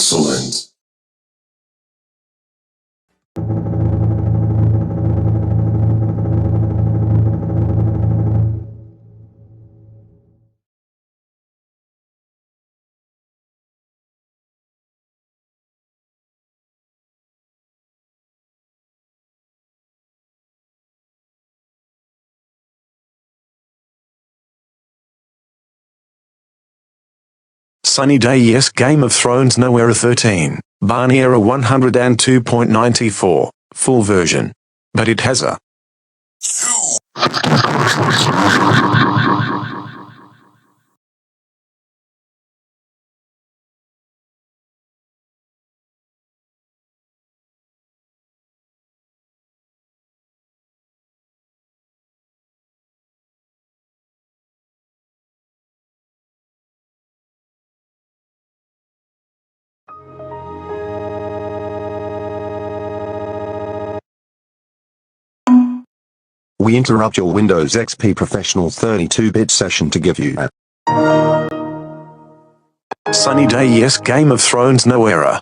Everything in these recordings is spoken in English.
Excellent. Sunny day yes Game of Thrones no error 13, Barney error 102.94, full version. But it has a We interrupt your Windows XP Professional 32-bit session to give you a sunny day yes Game of Thrones no error.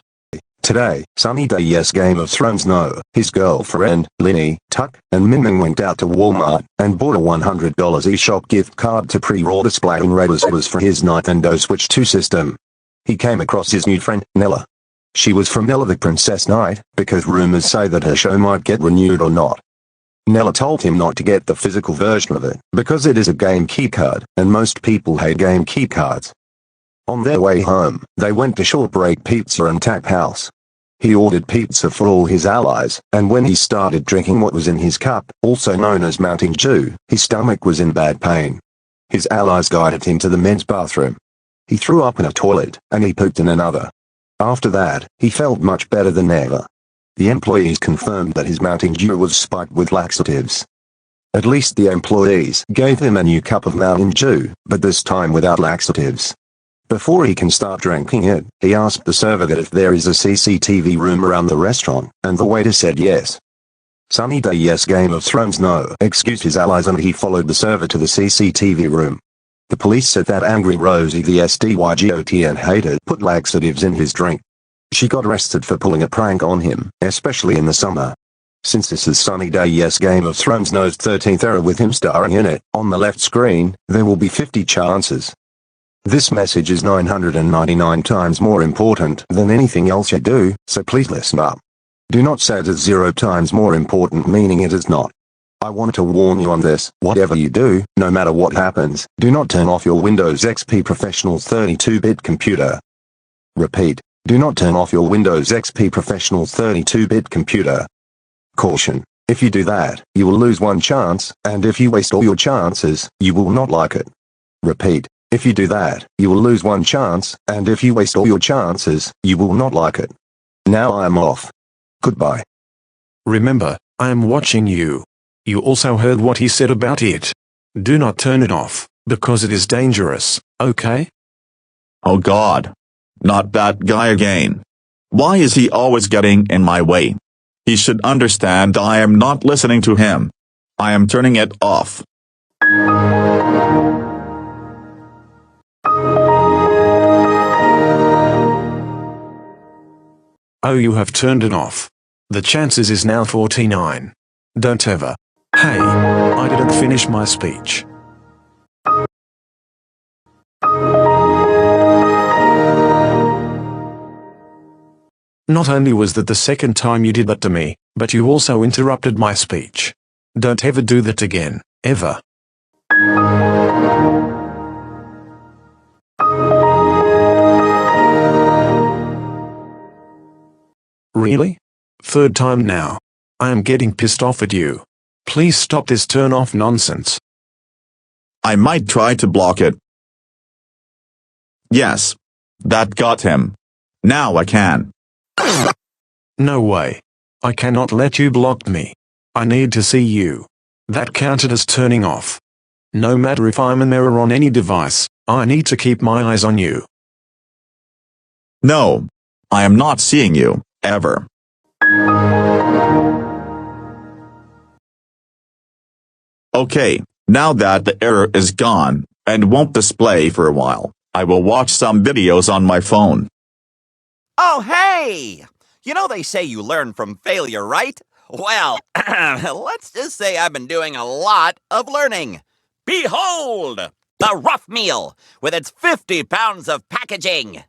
Today, sunny day yes Game of Thrones no. His girlfriend, Linny, Tuck, and Min Min went out to Walmart and bought a $100 eShop gift card to pre-order Splatoon Raiders for his Nintendo Switch 2 system. He came across his new friend, Nella. She was from Nella the Princess Knight, because rumors say that her show might get renewed or not. Nella told him not to get the physical version of it, because it is a game keycard, and most people hate game keycards. On their way home, they went to Shortbread Pizza and Tap House. He ordered pizza for all his allies, and when he started drinking what was in his cup, also known as Mountain Dew, his stomach was in bad pain. His allies guided him to the men's bathroom. He threw up in a toilet, and he pooped in another. After that, he felt much better than ever. The employees confirmed that his Mountain Dew was spiked with laxatives. At least the employees gave him a new cup of Mountain Dew, but this time without laxatives. Before he can start drinking it, he asked the server that if there is a CCTV room around the restaurant, and the waiter said yes. Sunny day yes Game of Thrones no excused his allies and he followed the server to the CCTV room. The police said that Angry Rosie the SDYGOTN hater put laxatives in his drink. She got arrested for pulling a prank on him, especially in the summer. Since this is sunny day yes Game of Thrones no's 13th error with him starring in it, on the left screen, there will be 50 chances. This message is 999 times more important than anything else you do, so please listen up. Do not say it is 0 times more important meaning it is not. I want to warn you on this, whatever you do, no matter what happens, do not turn off your Windows XP Professional 32-bit computer. Repeat. Do not turn off your Windows XP Professional 32-bit computer. Caution. If you do that, you will lose one chance, and if you waste all your chances, you will not like it. Repeat. If you do that, you will lose one chance, and if you waste all your chances, you will not like it. Now I am off. Goodbye. Remember, I am watching you. You also heard what he said about it. Do not turn it off, because it is dangerous, okay? Oh God. Not that guy again. Why is he always getting in my way? He should understand I am not listening to him. I am turning it off. Oh, you have turned it off. The chances is now 49. Don't ever. Hey, I didn't finish my speech. Not only was that the second time you did that to me, but you also interrupted my speech. Don't ever do that again, ever. Really? Third time now. I am getting pissed off at you. Please stop this turn-off nonsense. I might try to block it. Yes. That got him. Now I can. No way. I cannot let you block me. I need to see you. That counted as turning off. No matter if I'm an error on any device, I need to keep my eyes on you. No. I am not seeing you, ever. Okay, now that the error is gone, and won't display for a while, I will watch some videos on my phone. Oh, hey! You know they say you learn from failure, right? Well, let's just say I've been doing a lot of learning. Behold! The Rough Meal, with its 50 pounds of packaging.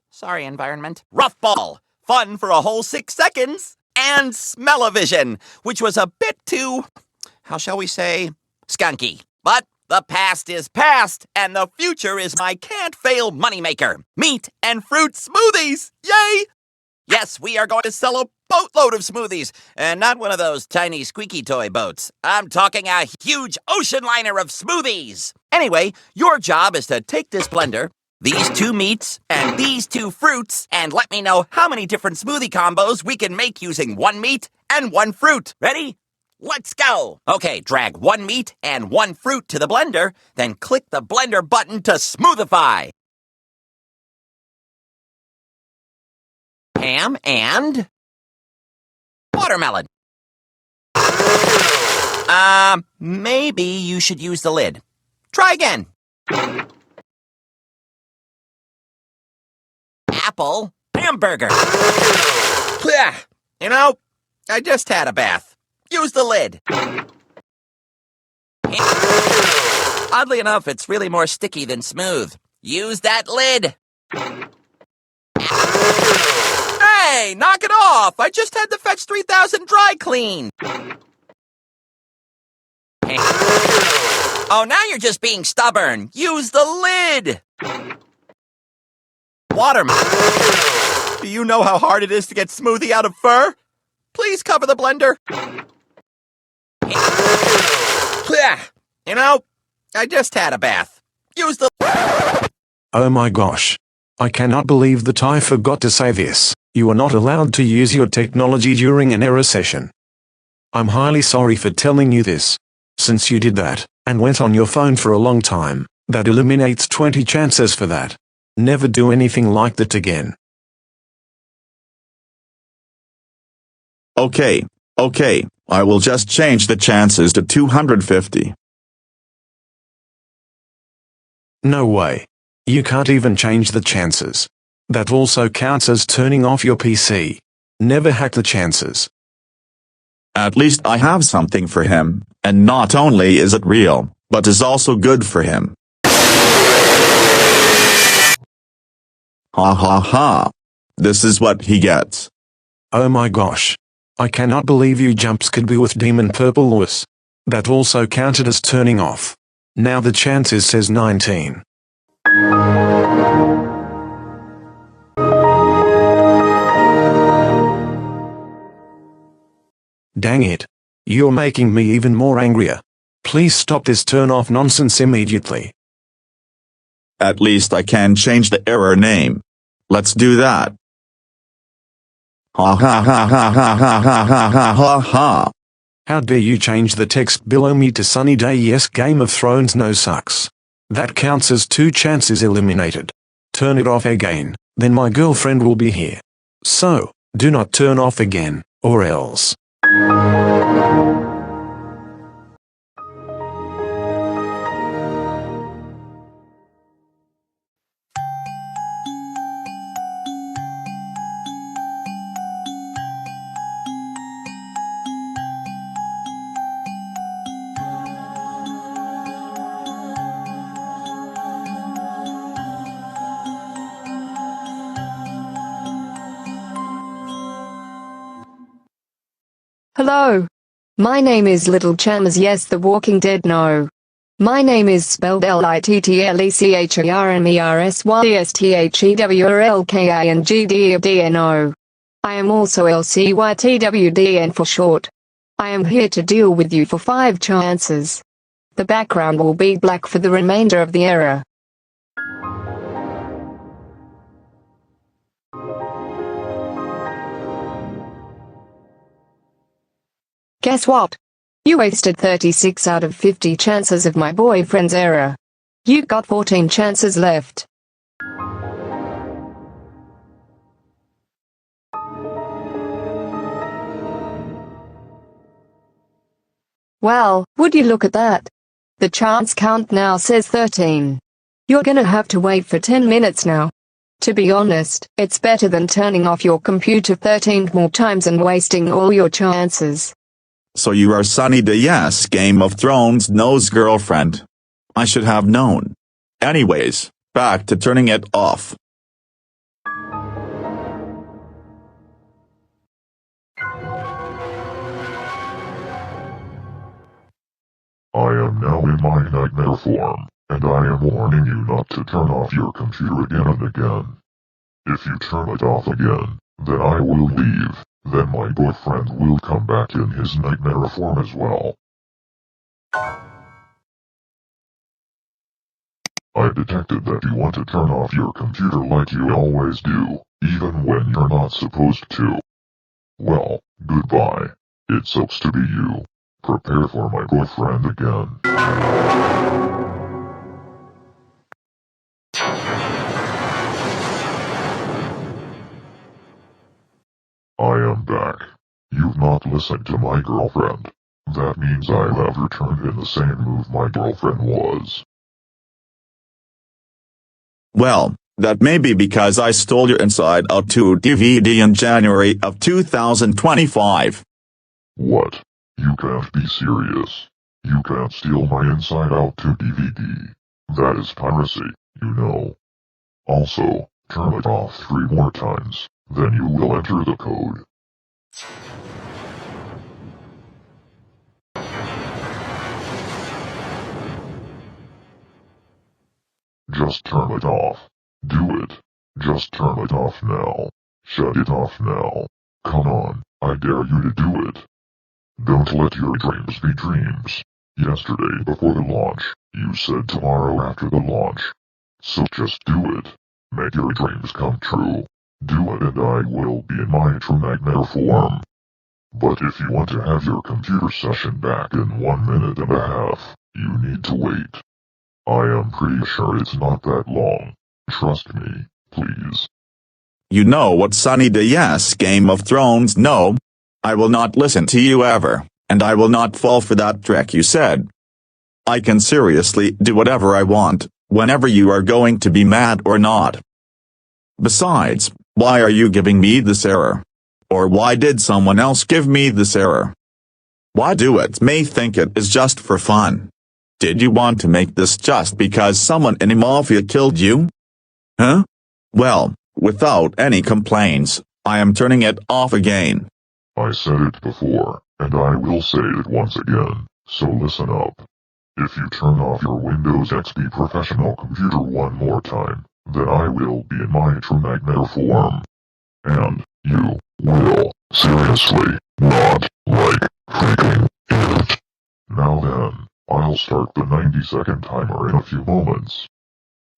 Sorry, environment. Rough Ball, fun for a whole 6 seconds. And Smell-O-Vision, which was a bit too, how shall we say, skunky. But the past is past, and the future is my can't-fail moneymaker. Meat and fruit smoothies! Yay! Yes, we are going to sell a boatload of smoothies, and not one of those tiny squeaky toy boats. I'm talking a huge ocean liner of smoothies. Anyway, your job is to take this blender, these 2 meats, and these 2 fruits, and let me know how many different smoothie combos we can make using 1 meat and 1 fruit. Ready? Let's go! Okay, drag 1 meat and 1 fruit to the blender, then click the blender button to smoothify. Ham and watermelon. Maybe you should use the lid. Try again. Apple hamburger. You know, I just had a bath. Use the lid. Oddly enough, it's really more sticky than smooth. Use that lid. Hey, knock it off! I just had the Fetch 3000 dry clean. Oh, now you're just being stubborn. Use the lid. Watermelon. Do you know how hard it is to get smoothie out of fur? Please cover the blender. You know, I just had a bath. Use the... Oh my gosh. I cannot believe that I forgot to say this. You are not allowed to use your technology during an error session. I'm highly sorry for telling you this. Since you did that, and went on your phone for a long time, that eliminates 20 chances for that. Never do anything like that again. Okay, I will just change the chances to 250. No way. You can't even change the chances. That also counts as turning off your PC. Never hack the chances. At least I have something for him, and not only is it real, but is also good for him. Ha ha ha. This is what he gets. Oh my gosh. I cannot believe you jumps could be with Demon Purple Lewis. That also counted as turning off. Now the chances says 19. Dang it. You're making me even more angrier. Please stop this turn-off nonsense immediately. At least I can change the error name. Let's do that. Ha ha ha ha ha ha ha ha ha ha ha. How dare you change the text below me to Sunny Day Yes Game of Thrones No sucks. That counts as 2 chances eliminated. Turn it off again, then my girlfriend will be here. So, do not turn off again, or else. Hello. My name is Little Chammers Yes The Walking Dead No. My name is spelled LITTLECHERMERSYSTHEWRLKINGDEDNO. I am also LCYTWDN for short. I am here to deal with you for 5 chances. The background will be black for the remainder of the error. Guess what? You wasted 36 out of 50 chances of my boyfriend's error. You got 14 chances left. Well, would you look at that? The chance count now says 13. You're gonna have to wait for 10 minutes now. To be honest, it's better than turning off your computer 13 more times and wasting all your chances. So you are Sunny the Yes Game of Thrones No's girlfriend. I should have known. Anyways, back to turning it off. I am now in my nightmare form, and I am warning you not to turn off your computer again and again. If you turn it off again, then I will leave, then my boyfriend will come back in his nightmare form as well. I detected that you want to turn off your computer like you always do, even when you're not supposed to. Well, goodbye. It sucks to be you. Prepare for my boyfriend again. I am back. You've not listened to my girlfriend. That means I have returned in the same move my girlfriend was. Well, that may be because I stole your Inside Out 2 DVD in January of 2025. What? You can't be serious. You can't steal my Inside Out 2 DVD. That is piracy, you know. Also, turn it off 3 more times, then you will enter the code. Just turn it off. Do it. Just turn it off now. Shut it off now. Come on, I dare you to do it. Don't let your dreams be dreams. Yesterday before the launch, you said tomorrow after the launch. So just do it. Make your dreams come true. Do it and I will be in my true nightmare form. But if you want to have your computer session back in 1 minute and a half, you need to wait. I am pretty sure it's not that long. Trust me, please. You know what, Sunny the Yes Game of Thrones? No. I will not listen to you ever, and I will not fall for that trick you said. I can seriously do whatever I want, whenever you are going to be mad or not. Besides, why are you giving me this error? Or why did someone else give me this error? Why do it? May think it is just for fun. Did you want to make this just because someone in the mafia killed you? Huh? Well, without any complaints, I am turning it off again. I said it before, and I will say it once again, so listen up. If you turn off your Windows XP professional computer 1 more time, then I will be in my true nightmare form. And you will seriously not like freaking it. Now then, I'll start the 90-second timer in a few moments.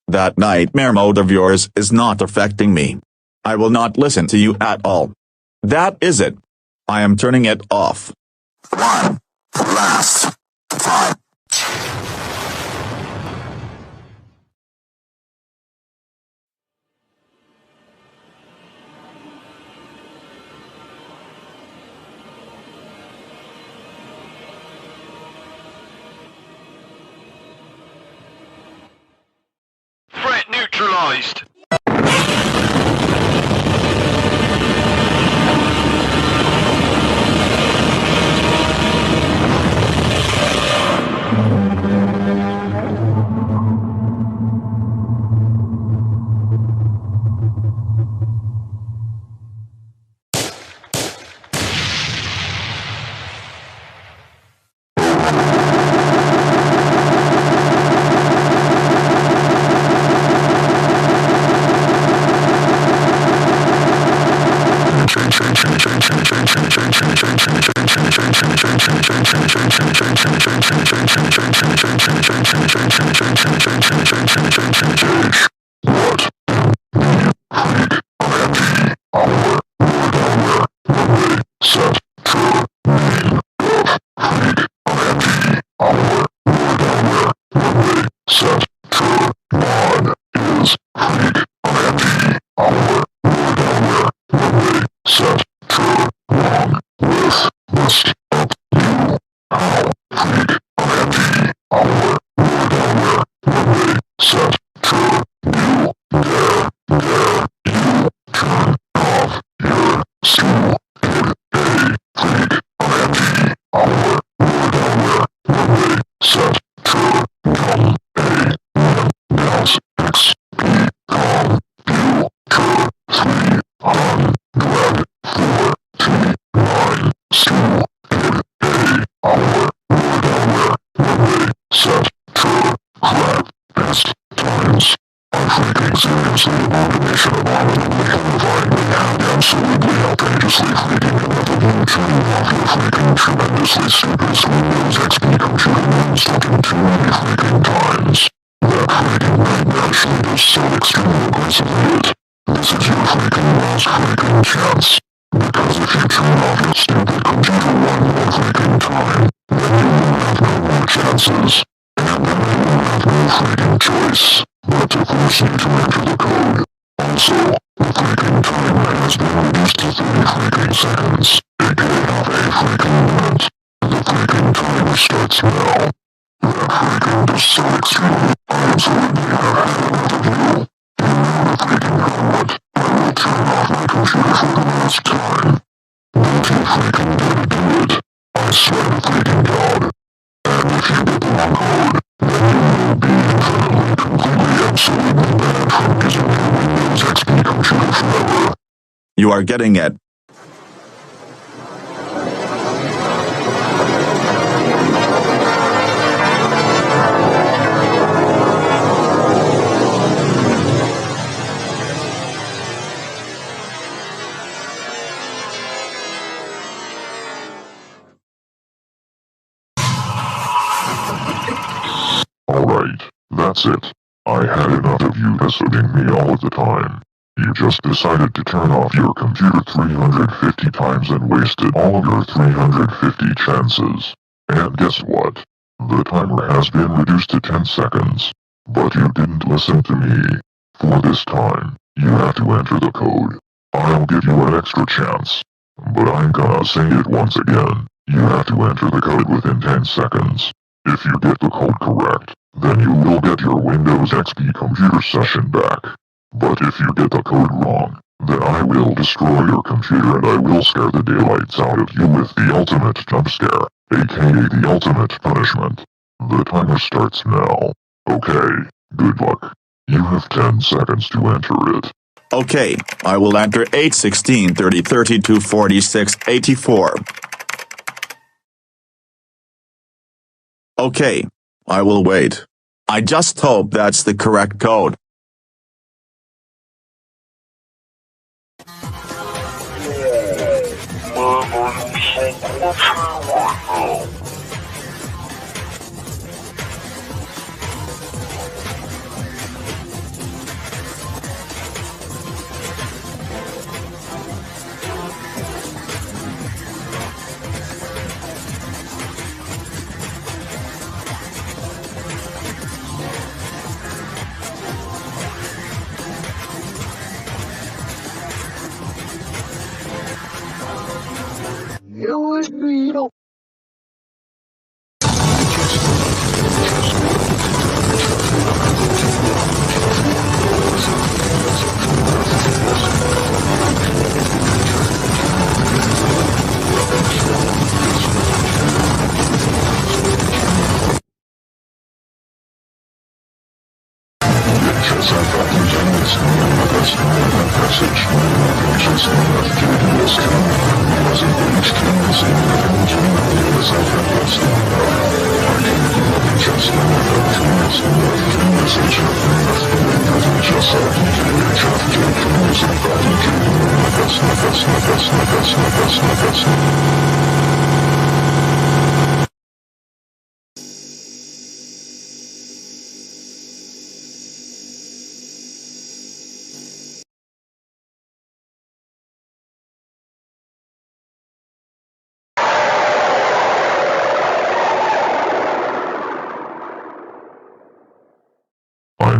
That nightmare mode of yours is not affecting me. I will not listen to you at all. That is it. I am turning it off. 1 last time. Threat neutralized. Set to new dare. Our runway, set, tur, crap, best, times. I'm freaking seriously abomination abominably horrifyingly and absolutely outrageously freaking ineffable. Turning off your freaking tremendously stupid Windows XP computer non-stopping too many freaking times. That freaking nightmare sleep is so extremely aggressively it. This is your freaking last freaking chance. Because if you turn off your stupid computer one more freaking time, then you will have no more chances. And then you will have no freaking choice but to force you to enter the code. Also, the freaking timer has been reduced to 30 freaking seconds, aka half a freaking minute. The freaking timer starts now. That freaking is so extreme, I absolutely have had enough of you. You know the freaking hell what? I will turn off my computer for the last time. Don't you freaking dare do it. I swear to freaking God. And if you get the wrong code, then you will be infinitely, completely, absolutely banned from using your Windows XP computer forever. You are getting it. Alright, that's it. I had enough of you pestering me all of the time. You just decided to turn off your computer 350 times and wasted all of your 350 chances. And guess what? The timer has been reduced to 10 seconds. But you didn't listen to me. For this time, you have to enter the code. I'll give you an extra chance. But I'm gonna say it once again. You have to enter the code within 10 seconds. If you get the code correct, then you will get your Windows XP computer session back. But if you get the code wrong, then I will destroy your computer and I will scare the daylights out of you with the ultimate jump scare, aka the ultimate punishment. The timer starts now. Okay, good luck. You have 10 seconds to enter it. Okay, I will enter 8, 16, 30, 32, 46, 84. Okay, I will wait. I just hope that's the correct code.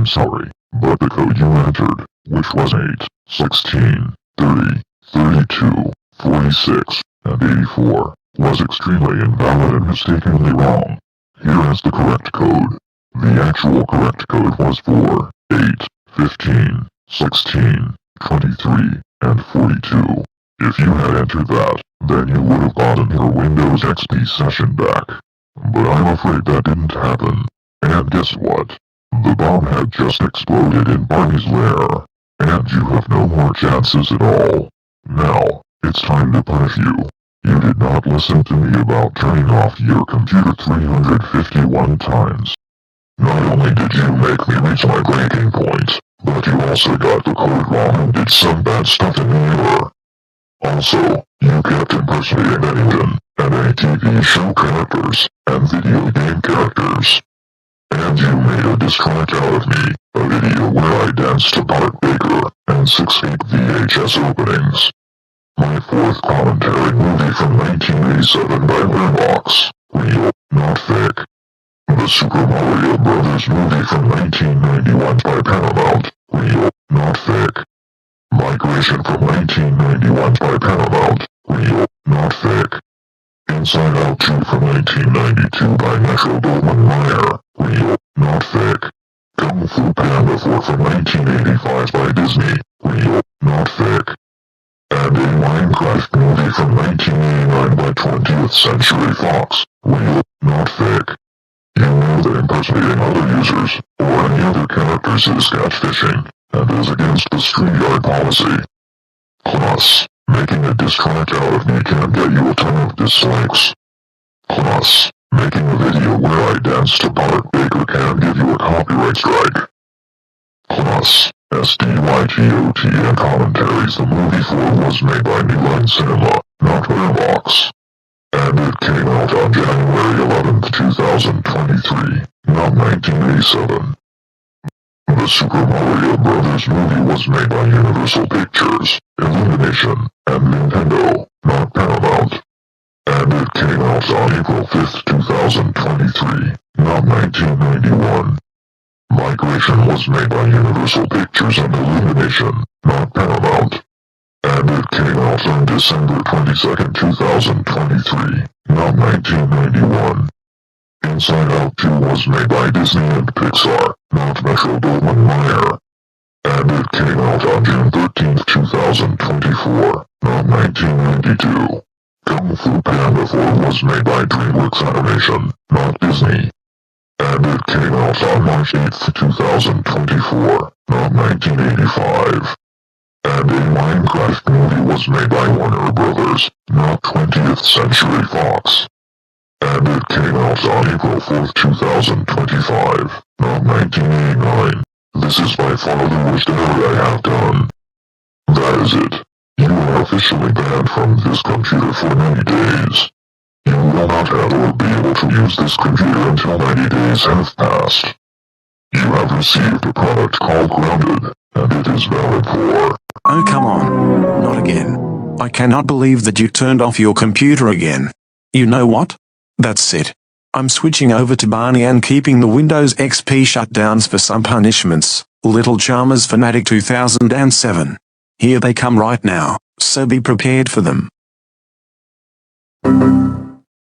I'm sorry, but the code you entered, which was 8, 16, 30, 32, 46, and 84, was extremely invalid and mistakenly wrong. Here is the correct code. The actual correct code was 4, 8, 15, 16, 23, and 42. If you had entered that, then you would have gotten your Windows XP session back. But I'm afraid that didn't happen. And guess what? The bomb had just exploded in Barney's lair, and you have no more chances at all. Now, it's time to punish you. You did not listen to me about turning off your computer 351 times. Not only did you make me reach my breaking point, but you also got the code wrong and did some bad stuff in the error. Also, you kept impersonating anyone, and any TV show characters, and video game characters. And you made a diss track out of me, a video where I danced to Bart Baker, and 6 fake VHS openings. My fourth commentary movie from 1987 by Letterboxd, real, not fake. The Super Mario Brothers movie from 1991 by Paramount, real, not fake. Migration from 1991 by Paramount, real, not fake. Inside Out 2 from 1992 by Metro-Goldwyn-Mayer, real, not fake. Kung Fu Panda 4 from 1985 by Disney, real, not fake. And a Minecraft movie from 1989 by 20th Century Fox, real, not fake. You know that impersonating other users, or any other characters is catfishing, and is against the StreamYard policy. Plus, making a diss track out of me can get you a ton of dislikes. Plus, making a video where I dance to Bart Baker can give you a copyright strike. Plus, SDYGOTN commentaries the movie for was made by New Line Cinema, not Letterboxd. And it came out on January 11th, 2023, not 1987. The Super Mario Brothers movie was made by Universal Pictures, Illumination, and Nintendo, not Paramount. And it came out on April 5th, 2023, not 1991. Migration was made by Universal Pictures and Illumination, not Paramount. And it came out on December 22nd, 2023, not 1991. Inside Out 2 was made by Disney and Pixar, not Metro-Goldwyn-Mayer. And it came out on June 13th, 2024, not 1992. Kung Fu Panda 4 was made by DreamWorks Animation, not Disney. And it came out on March 8th, 2024, not 1985. And a Minecraft movie was made by Warner Brothers, not 20th Century Fox. And it came out on April 4th, 2025, not 1989. This is by far the worst error I have done. That is it. You are officially banned from this computer for 90 days. You will not have or be able to use this computer until 90 days have passed. You have received a product called Grounded, and it is valid for... Oh come on. Not again. I cannot believe that you turned off your computer again. You know what? That's it. I'm switching over to Barney and keeping the Windows XP shutdowns for some punishments. Little Charmers Fanatic 2007. Here they come right now, so be prepared for them.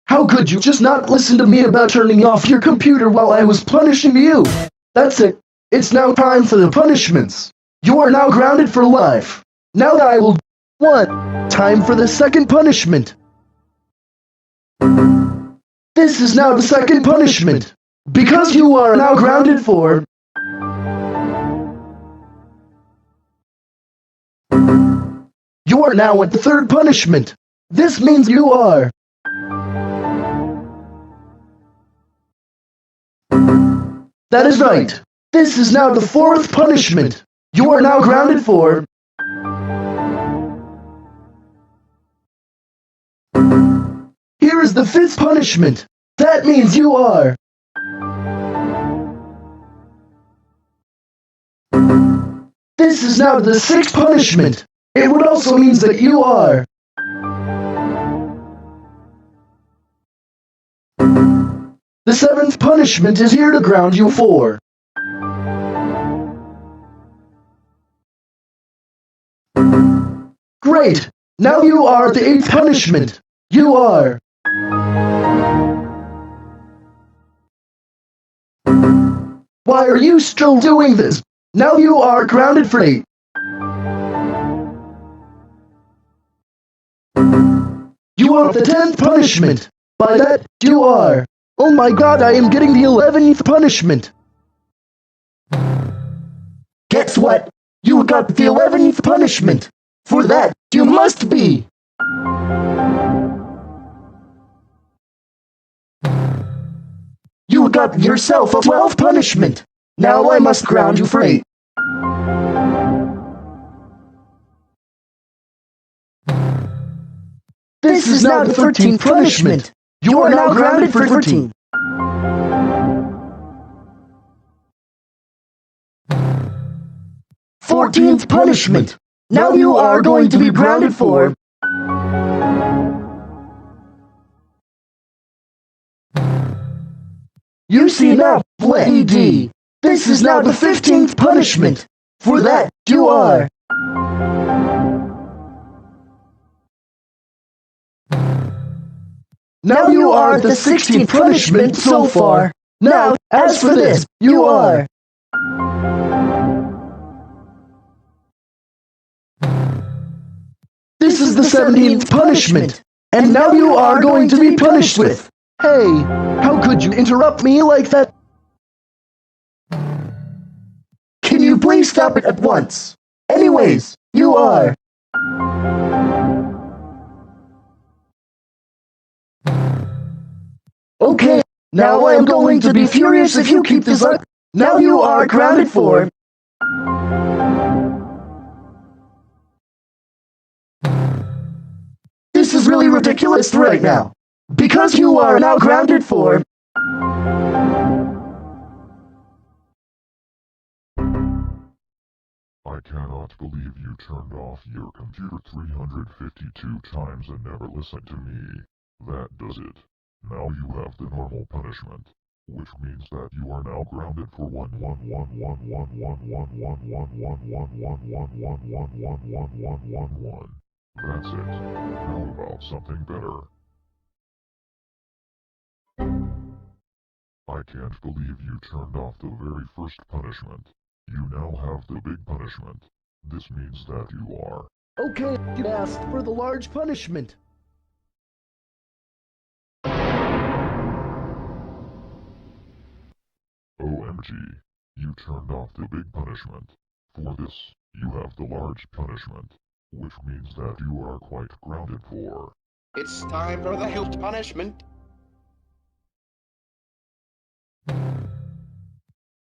How could you just not listen to me about turning off your computer while I was punishing you? That's it. It's now time for the punishments. You are now grounded for life. Now that I will... What? Time for the second punishment. This is now the second punishment. Because you are now grounded for... You are now at the third punishment. This means you are... That is right. This is now the fourth punishment. You are now grounded for... Here is the fifth punishment. That means you are... This is now the sixth punishment. It would also mean that you are... The seventh punishment is here to ground you for... Great! Now you are the eighth punishment. You are... Why are you still doing this? Now you are grounded for 8. You are the 10th punishment. By that, you are... Oh my god, I am getting the 11th punishment. Guess what? You got the 11th punishment. For that, you must be... got yourself a 12 punishment. Now I must ground you for 8. This is now the 13th punishment. You are now grounded for 13. Fourteenth punishment. Now you are going to be grounded for You see now, lady. This is now the 15th punishment. For that, you are Now you are the 16th punishment so far. Now, as for this, you are This is the 17th punishment. And now you are going to be punished with Hey, how could you interrupt me like that? Can you please stop it at once? Anyways, you are Okay, now I am going to be furious if you keep this up. Now you are grounded for This is really ridiculous right now. Because you are now grounded for I cannot believe you turned off your computer 352 times and never listened to me. That does it. Now you have the normal punishment, which means that you are now grounded for 1111111111111111111. That's it. How about something better? I can't believe you turned off the very first punishment. You now have the big punishment. This means that you are Okay, you asked for the large punishment. OMG. You turned off the big punishment. For this, you have the large punishment, which means that you are quite grounded for It's time for the huge punishment.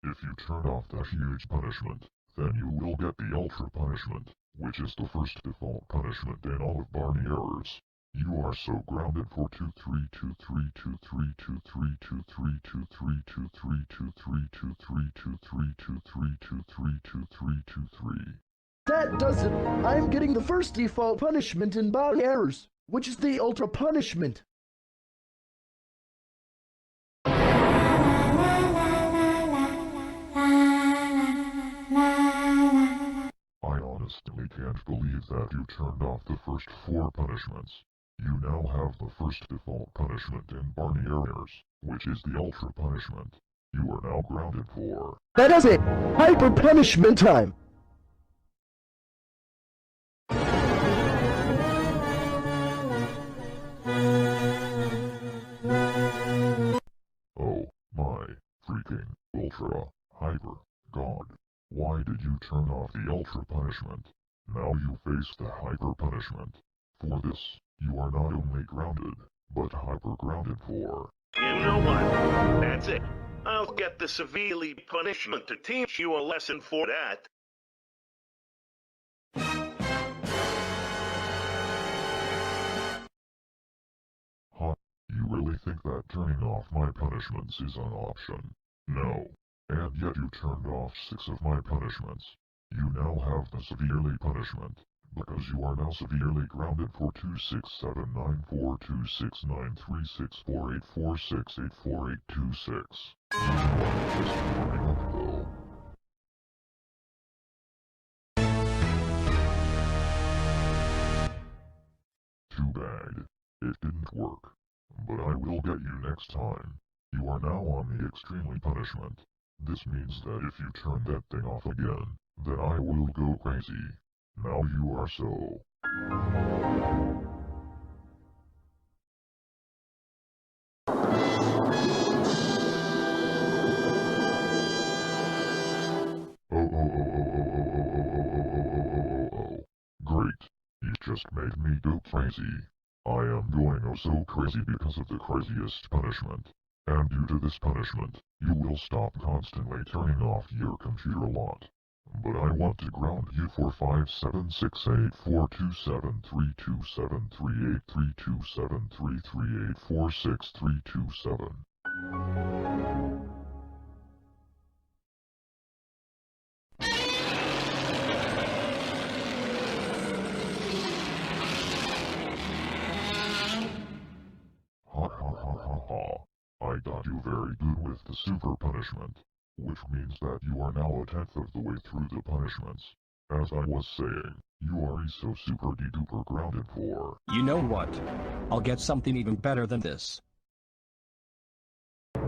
If you turn off the huge punishment, then you will get the ultra punishment, which is the first default punishment in all of Barney errors. You are so grounded for 232323232323232323232323232323232323232323232323232323232323232323232323232323232323232323232323232323232323232323232323232323232323232323232323232323232323232323232323232323232323232323232323232323232323232323232323232323232323232323232323232323232323232323232323232323232323232323232323232323232323232323232323232323232323232323232323232323232323232323232323232323232323That is the ultra punishment. I honestly can't believe that you turned off the first 4 punishments. You now have the first default punishment in Barney errors, which is the ultra punishment. You are now grounded for That is it. Hyper punishment time. Oh my freaking ultra hyper god. Why did you turn off the ultra punishment? Now you face the hyper punishment. For this, you are not only grounded, but hyper grounded for You know what? That's it. I'll get the severely punishment to teach you a lesson for that. Huh? You really think that turning off my punishments is an option? No. And yet you turned off 6 of my punishments. You now have the severely punishment, because you are now severely grounded for 26794269364846848468486. You are just warming up though. Too bad. It didn't work. But I will get you next time. You are now on the extremely punishment. This means that if you turn that thing off again, then I will go crazy. Now you are so. Oh. Great. You just made me go crazy. I am going oh so crazy because of the craziest punishment. And due to this punishment, you will stop constantly turning off your computer a lot. But I want to ground you for 57684273273383273384637. Ha ha ha ha ha. I got you very good with the super punishment, which means that you are now a tenth of the way through the punishments. As I was saying, you are so super de-duper grounded for. You know what? I'll get something even better than this. The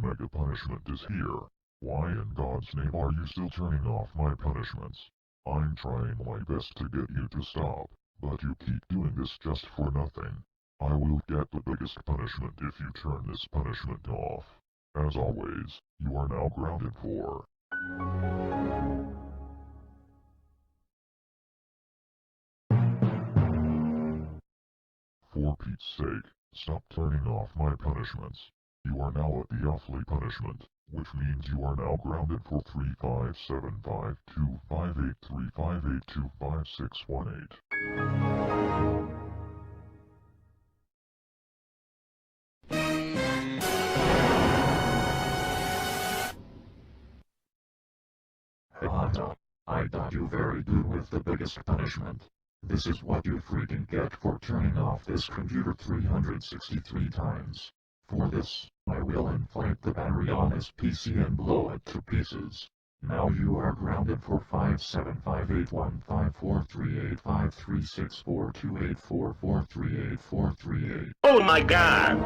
mega punishment is here. Why in God's name are you still turning off my punishments? I'm trying my best to get you to stop, but you keep doing this just for nothing. I will get the biggest punishment if you turn this punishment off. As always, you are now grounded for. For Pete's sake, stop turning off my punishments. You are now at the awfully punishment, which means you are now grounded for 357525835825625618. I got you very good with the biggest punishment. This is what you freaking get for turning off this computer 363 times. For this, I will inflate the battery on this PC and blow it to pieces. Now you are grounded for 575815438536428443848. Oh my God!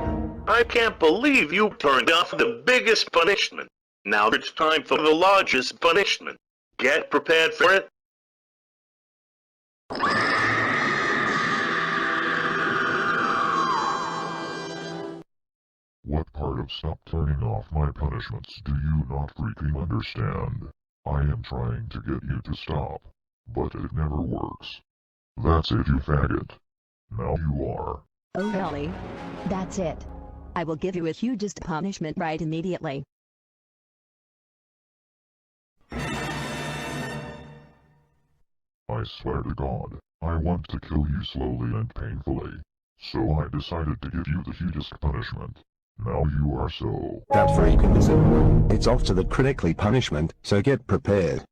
I can't believe you turned off the biggest punishment. Now it's time for the largest punishment. Get prepared for it. What part of stop turning off my punishments do you not freaking understand? I am trying to get you to stop, but it never works. That's it, you faggot. Now you are. Oh really? That's it. I will give you a hugest punishment right immediately. I swear to God, I want to kill you slowly and painfully. So I decided to give you the hugest punishment. Now you are so. That freaking it's off to the critically punishment, so get prepared.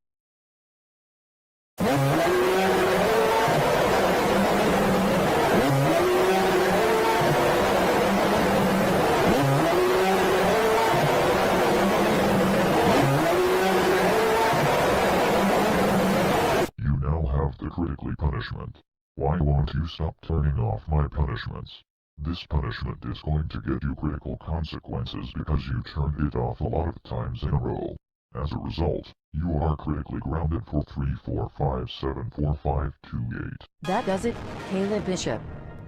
You now have the critically punishment. Why won't you stop turning off my punishments? This punishment is going to get you critical consequences because you turned it off a lot of times in a row. As a result, you are critically grounded for 3457458. That does it, Caleb Bishop.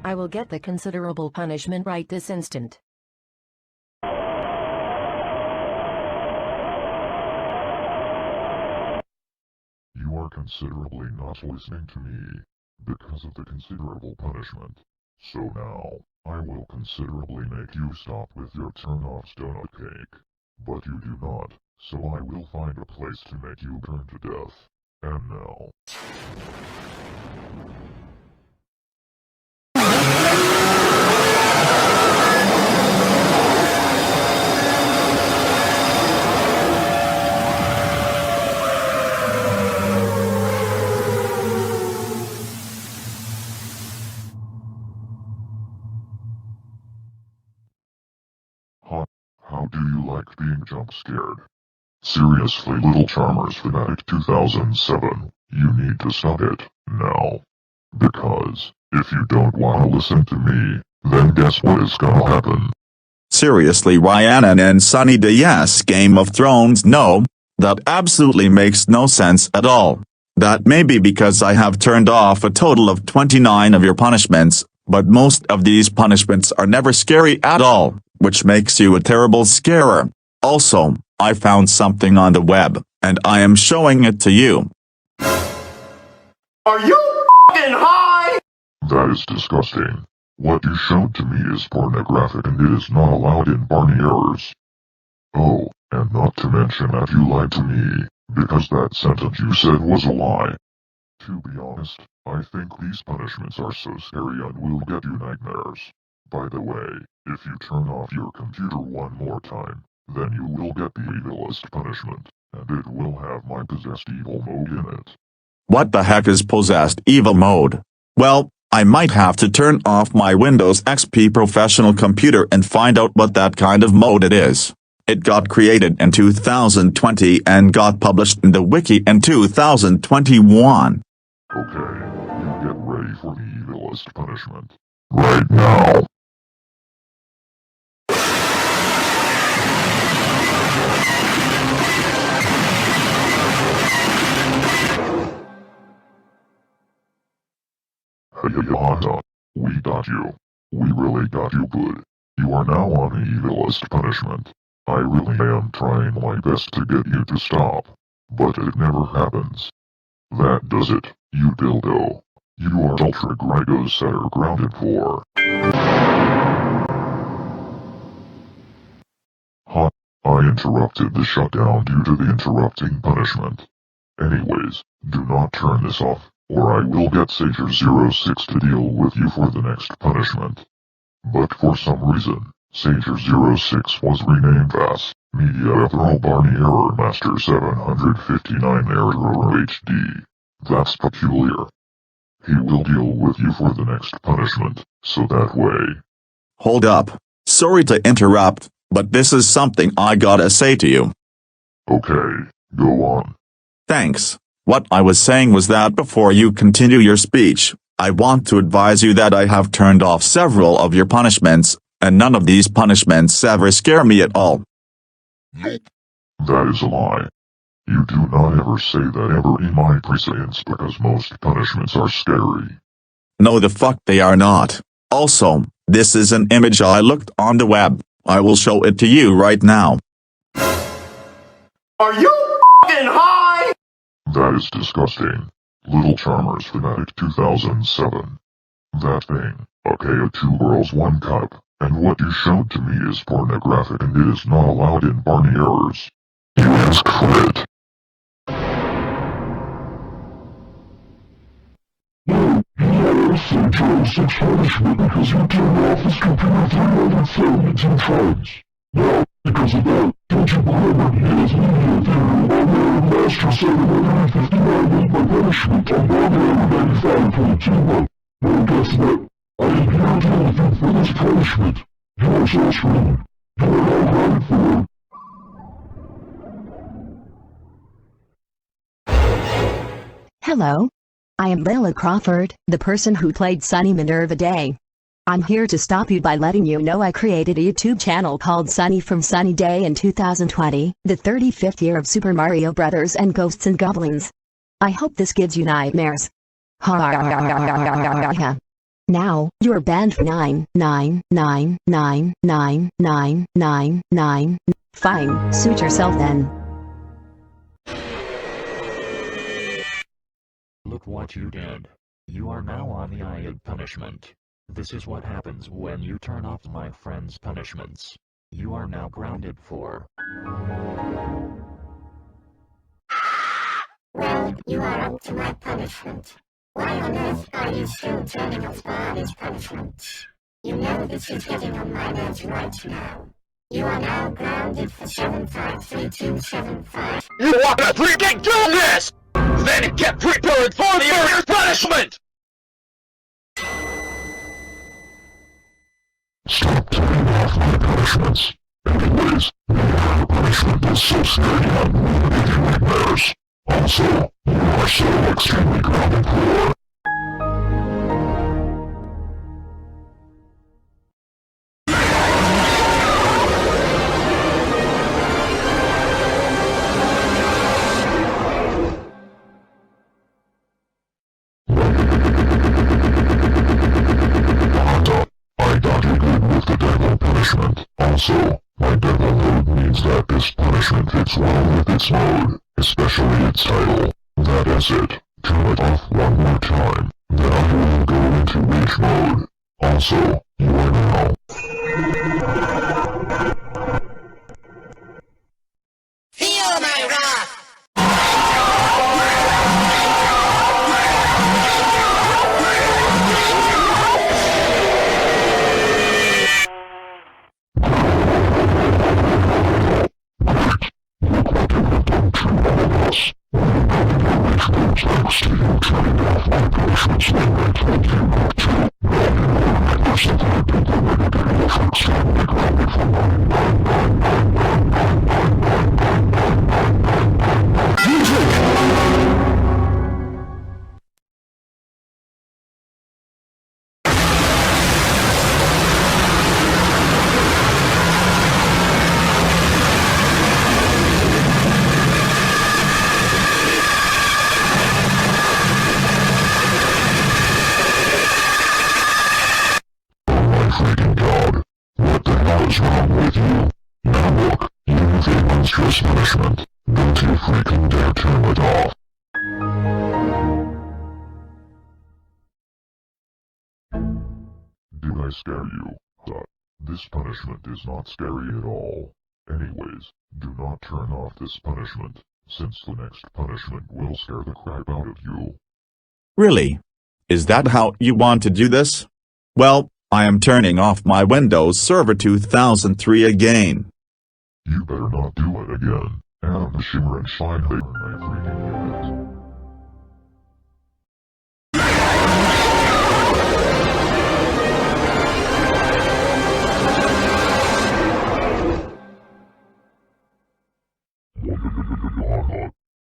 I will get the considerable punishment right this instant. You are considerably not listening to me because of the considerable punishment. So now, I will considerably make you stop with your turn-offs donut cake. But you do not, so I will find a place to make you burn to death. And now... How do you like being jump-scared? Seriously, Little Charmers Fanatic 2007, you need to stop it, now. Because, if you don't want to listen to me, then guess what is gonna happen? Seriously, Ryan and Sunny Day, yes, Game of Thrones, no. That absolutely makes no sense at all. That may be because I have turned off a total of 29 of your punishments, but most of these punishments are never scary at all, which makes you a terrible scarer. Also, I found something on the web, and I am showing it to you. Are you high? That is disgusting. What you showed to me is pornographic and it is not allowed in Barney errors. Oh, and not to mention that you lied to me, because that sentence you said was a lie. To be honest, I think these punishments are so scary and will get you nightmares. By the way, if you turn off your computer one more time, then you will get the evilest punishment, and it will have my possessed evil mode in it. What the heck is possessed evil mode? Well, I might have to turn off my Windows XP professional computer and find out what that kind of mode it is. It got created in 2020 and got published in the wiki in 2021. Okay, you get ready for the evilest punishment. Right now. Hey, we got you. We really got you good. You are now on the evilest punishment. I really am trying my best to get you to stop, but it never happens. That does it, you dildo. You are Ultra Grigos Setter grounded for. Huh, I interrupted the shutdown due to the interrupting punishment. Anyways, do not turn this off, or I will get Sager06 to deal with you for the next punishment. But for some reason, Sager06 was renamed as Media Ethereal Barney Error Master 759 Error HD. That's peculiar. He will deal with you for the next punishment, so that way. Hold up. Sorry to interrupt, but this is something I gotta say to you. Okay, go on. Thanks. What I was saying was that before you continue your speech, I want to advise you that I have turned off several of your punishments, and none of these punishments ever scare me at all. Nope. That is a lie. You do not ever say that ever in my presence because most punishments are scary. No the fuck they are not. Also, this is an image I looked on the web. I will show it to you right now. Are you f***ing high? That is disgusting. Little Charmers Fanatic 2007. That thing. Okay, 2 girls 1 cup, and what you showed to me is pornographic and it is not allowed in Barney errors. You ask for it. No, you let us say Joe 6 punishment because you turned off his computer 372 times. Now, because of that, don't you remember he is Media Theory on Master 759 was my punishment on Barney 95.21. Well, guess what? I am here to with you for this punishment. You are so screwed. You are now grounded for. Hello. I am Layla Crawford, the person who played Sunny Minerva Day. I'm here to stop you by letting you know I created a YouTube channel called Sunny from Sunny Day in 2020, the 35th year of Super Mario Brothers and Ghosts and Goblins. I hope this gives you nightmares. Now, you're banned for 999999999. Fine, suit yourself then. Look what you did. You are now on the IAD punishment. This is what happens when you turn off my friend's punishments. You are now grounded for. Well, you are up to my punishment. Why on earth are you still turning off Barney's punishments? You know this is getting on my nerves right now. You are now grounded for 753275. You want to freaking do this? Then get prepared for the earlier punishment! Stop turning off my punishments. Anyways, the punishment is so scary I'm going to give you nightmares. Also, you are so extremely grounded for. Also, my devil mode means that this punishment fits well with its mode, especially its title. That is it. Turn it off one more time, then into rage mode. Also, you are now Feel my wrath! What's wrong with you? Now look, you've a monstrous punishment. Don't you freaking dare turn it off. Did I scare you? This punishment is not scary at all. Anyways, do not turn off this punishment, since the next punishment will scare the crap out of you. Really? Is that how you want to do this? Well, I am turning off my Windows Server 2003 again. You better not do it again. And the shimmer and shine hater, I freaking knew it.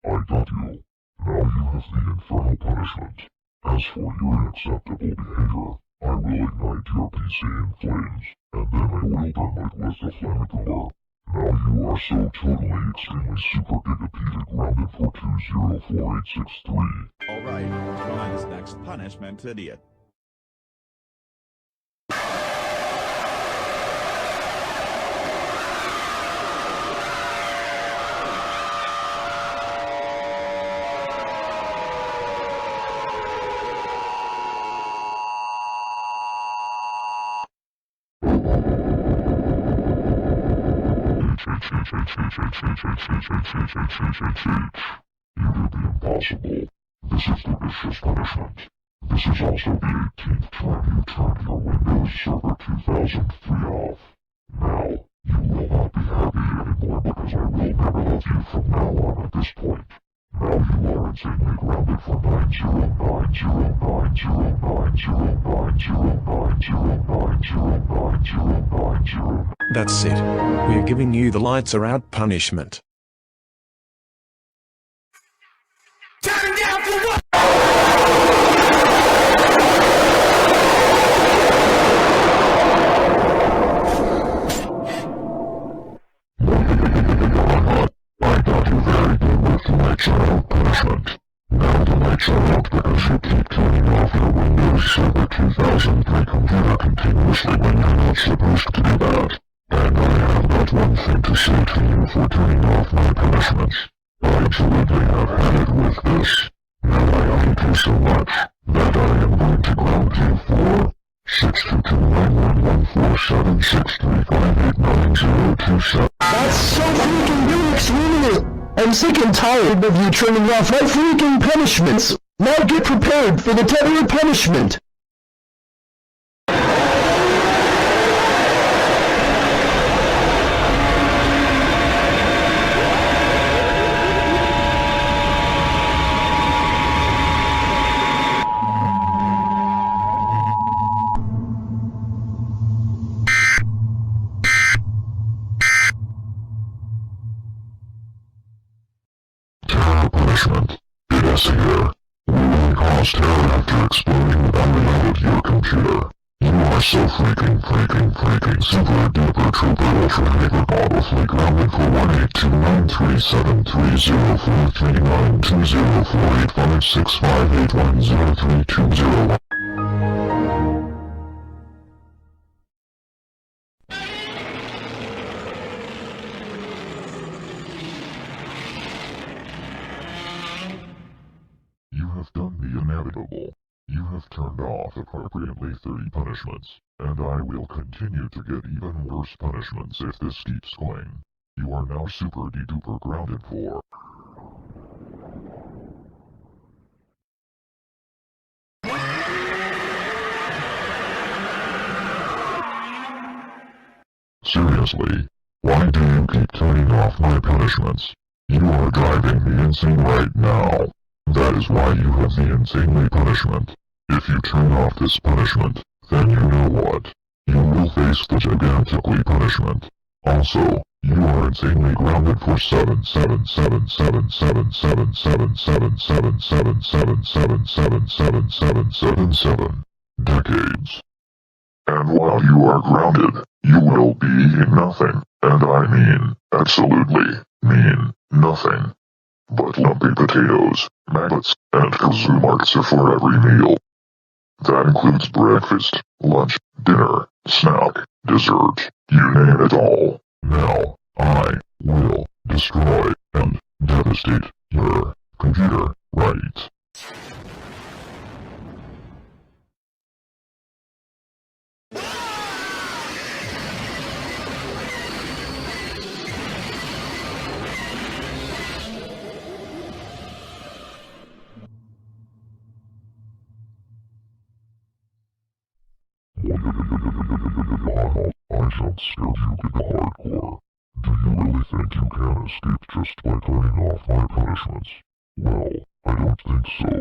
I got you. Now you have the infernal punishment. As for your unacceptable behavior, I will ignite your PC in flames, and then I will burn it with the flamethrower. Now you are so totally extremely super gigapedia grounded for 204863. Alright, try this next punishment, idiot. You did the impossible. This is the vicious punishment. This is also the 18th time you turned your Windows Server 2003 off. Now, you will not be happy anymore because I will never love you from now on at this point. Now you are insanely grounded for 90909090909090909. That's it. We're giving you the lights are out punishment. Turn down for what? I got you very good with the lights are out punishment. Now the lights are out because you keep turning off your Windows Server 2003 computer continuously when you're not supposed to do that. And I have but one thing to say to you for turning off my punishments. I absolutely have had it with this. Now I hate you so much that I am going to ground you for 62291147635899027. That's so freaking new extremely. I'm sick and tired of you turning off my freaking punishments. Now get prepared for the tether punishment. Terror punishment. It is here. We will cause terror after exploding unrelated to your computer. You are so freaking super duper trooper ultra hyper godlessly grounded for 1829373043920485658103201. You have done the inevitable. You have turned off appropriately 30 punishments, and I will continue to get even worse punishments if this keeps going. You are now super de-duper grounded for... Seriously, why do you keep turning off my punishments? You are driving me insane right now. That is why you have the insanely punishment. If you turn off this punishment, then you know what? You will face the gigantically punishment. Also, you are insanely grounded for 7 decades. And while you are grounded, you will be eating nothing, and I mean, absolutely, mean, nothing. But lumpy potatoes, maggots, and kazoo marks are for every meal. That includes breakfast, lunch, dinner, snack, dessert, you name it all. Now, I will destroy and devastate your computer, right? I jump scared you get the hardcore. Do you really think you can escape just by turning off my punishments? Well, I don't think so.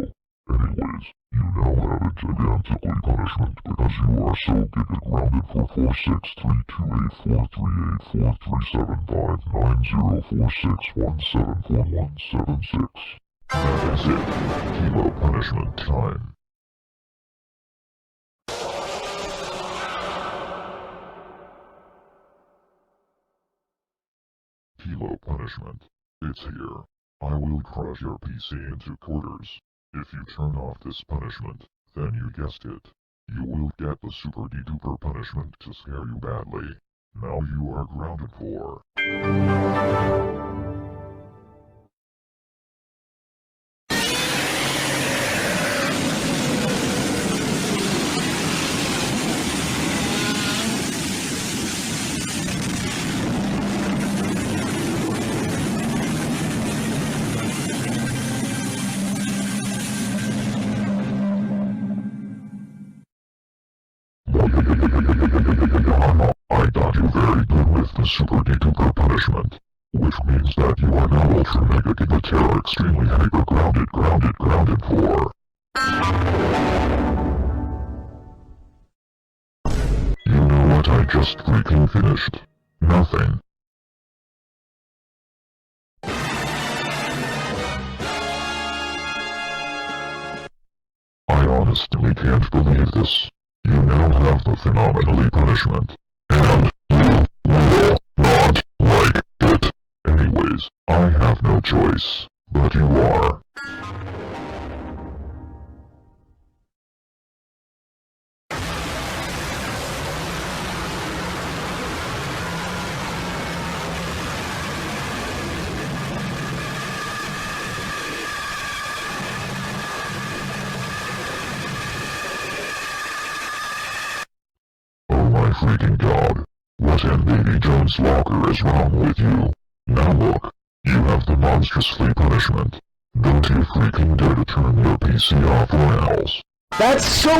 Anyways, you now have a gigantically punishment because you are so giga grounded for 4632843843759046174174176. That is it. Kilo punishment time. Kilo punishment. It's here. I will crush your PC into quarters. If you turn off this punishment, then you guessed it. You will get the super de-duper punishment to scare you badly. Now you are grounded for... I got you very good with the super de-duper punishment, which means that you are now ultra mega giga terror extremely hyper grounded for... You know what I just freaking finished? Nothing. I honestly can't believe this. You now have the phenomenally punishment, and you will not like it. Anyways, I have no choice, but you are. Freaking God. What in Baby Jones' locker is wrong with you? Now look, you have the monstrously punishment. Don't you freaking dare to turn your PC off or else. That's so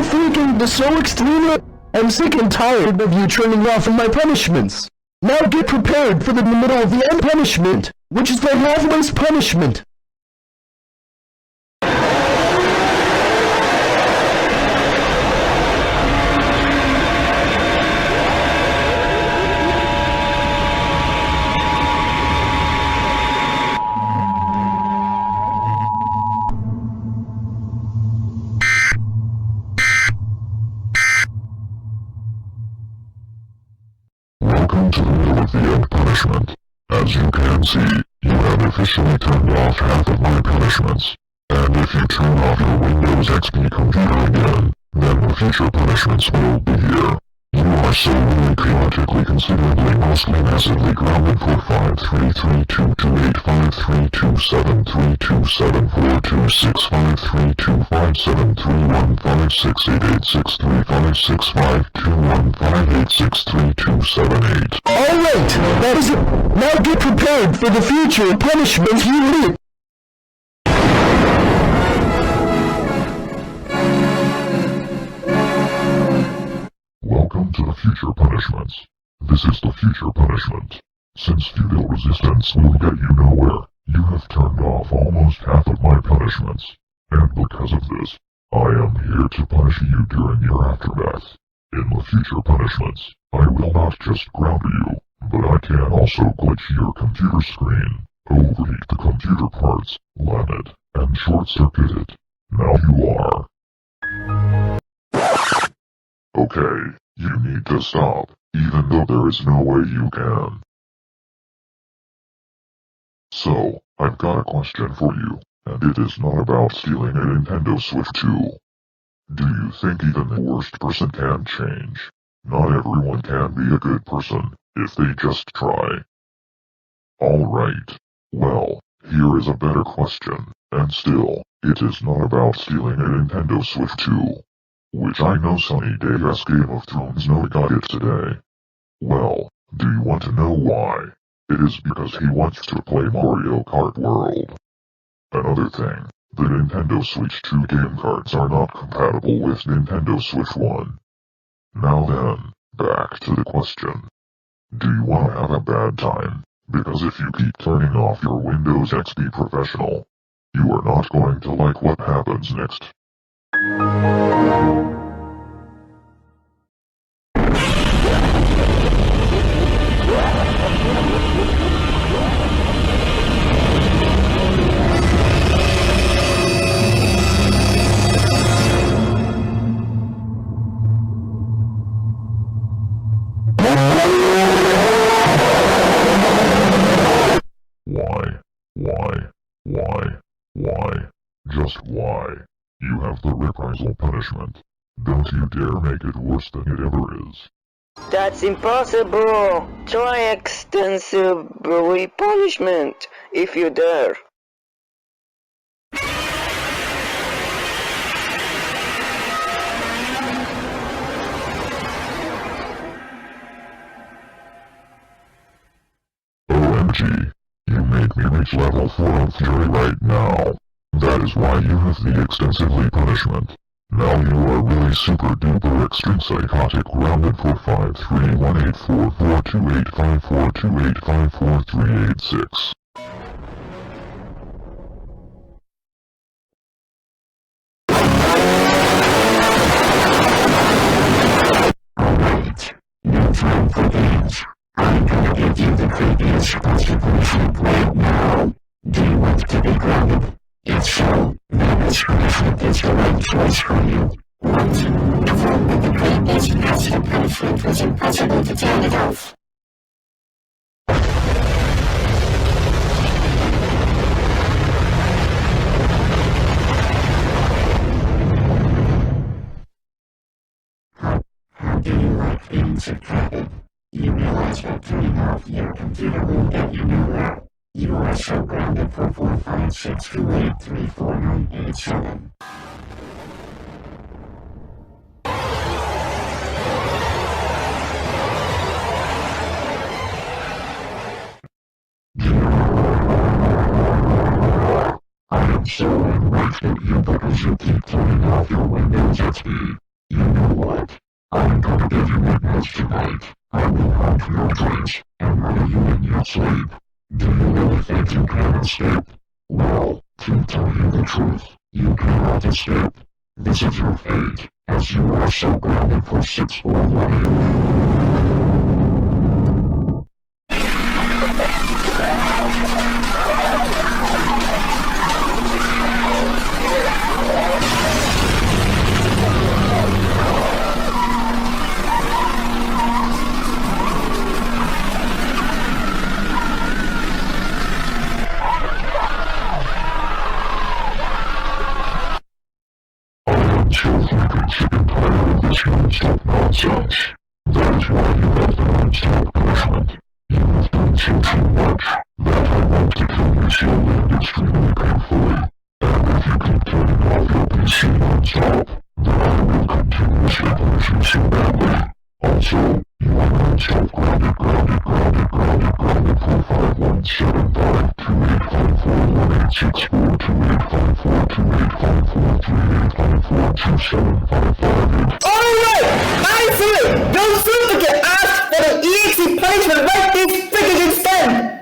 extreme. I'm sick and tired of you turning off my punishments. Now get prepared for the middle of the end punishment, which is the halfway's punishment. Welcome to the middle of the end punishment. As you can see, you have officially turned off half of my punishments. And if you turn off your Windows XP computer again, then the future punishments will be here. You are so really chaotically, considerably, mostly massively grounded for 532285327327531568863565215863521586327. Alright, that is it. Now get prepared for the future punishments you reap. Welcome to the future punishments. This is the future punishment. Since futile resistance will get you nowhere, you have turned off almost half of my punishments. And because of this, I am here to punish you during your aftermath. In the future punishments, I will not just ground you, but I can also glitch your computer screen, overheat the computer parts, lam it, and short-circuit it. Now you are. Okay, you need to stop, even though there is no way you can. So, I've got a question for you, and it is not about stealing a Nintendo Switch 2. Do you think even the worst person can change? Not everyone can be a good person, if they just try. Alright. Well, here is a better question, and still, it is not about stealing a Nintendo Switch 2. Which I know Sunny Day's Game of Thrones no got it today. Well, do you want to know why? It is because he wants to play Mario Kart World. Another thing, the Nintendo Switch 2 game cards are not compatible with Nintendo Switch 1. Now then, back to the question. Do you want to have a bad time? Because if you keep turning off your Windows XP Professional, you are not going to like what happens next. Why? Just why? You have the reprisal punishment. Don't you dare make it worse than it ever is. That's impossible! Try extensive punishment, if you dare. OMG. You made me reach level 4 of Fury right now. That is why you have the extensively punishment. Now you are really super duper extreme psychotic grounded for 53184428542854386. Alright, no time for games. I'm gonna give you the creepiest possible trip right now. Do you want to be grounded? If so, then this punishment is the right choice for you. What? I thought that the creepiest possible punishment was impossible to turn it off. How do you like being subtracted? You realize that turning off your computer will get you nowhere. You are so grounded for 456283497. I am so enraged at you because you keep turning off your Windows XP. You know what? I'm gonna give you nightmares tonight. I will haunt your dreams and murder you in your sleep. Do you really think you can escape? Well, to tell you the truth, you cannot escape. This is your fate, as you are so grounded for 641. I'm so freaking sick and tired of this non-stop nonsense. That is why you have the non-stop punishment. You have done so much that I want to kill you slowly and extremely painfully. And if you keep turning off your PC non-stop, then I will continuously punish you so badly. Also, you are non-stop grounded for 51752854285428542854275. Alright! I see it! Don't seem to get asked for the EXE punishment right this freaking instant!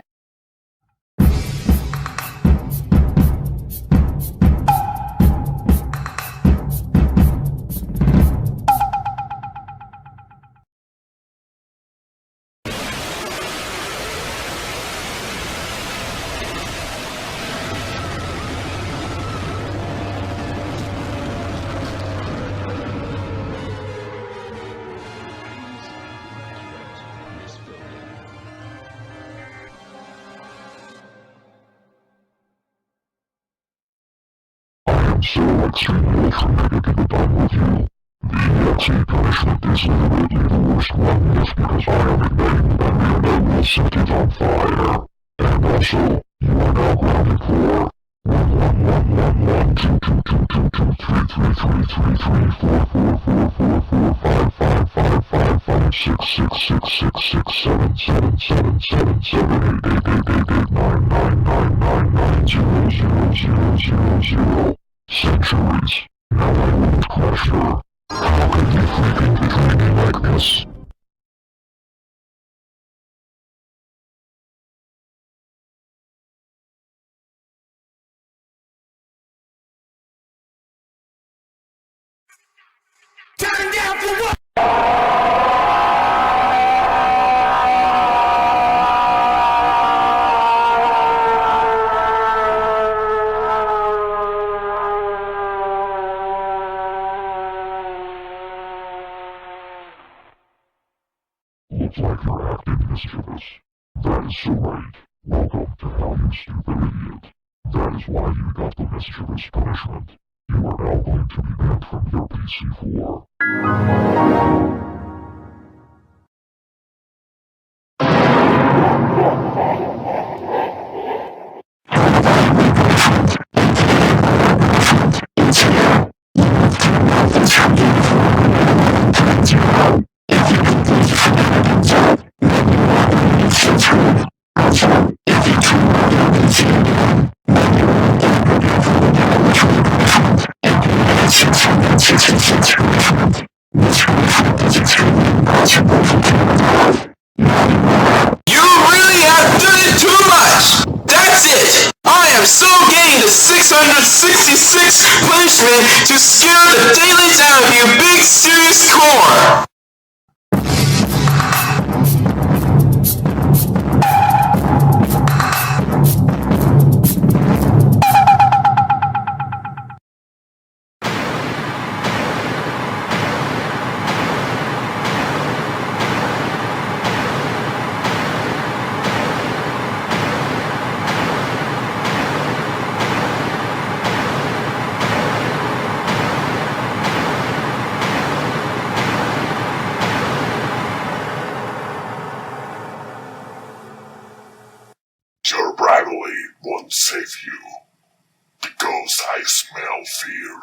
So extremely afraid to get it done with you. The EXE punishment is literally the worst one just because I am igniting them and I will set it on fire. And also, you are now grounded for 11122233444555666677888899999900000. Centuries. Now I won't crush her. How could you freaking betray me like this? Turn down for what? Looks like you're acting mischievous. That is so right. Welcome to hell, you stupid idiot. That is why you got the mischievous punishment. You are now going to be banned from your PC4. You really have done it too much! That's it! I am so getting the 666 punishment to scare the daylights out of you, big serious score! Your braggly won't save you. Because I smell fear.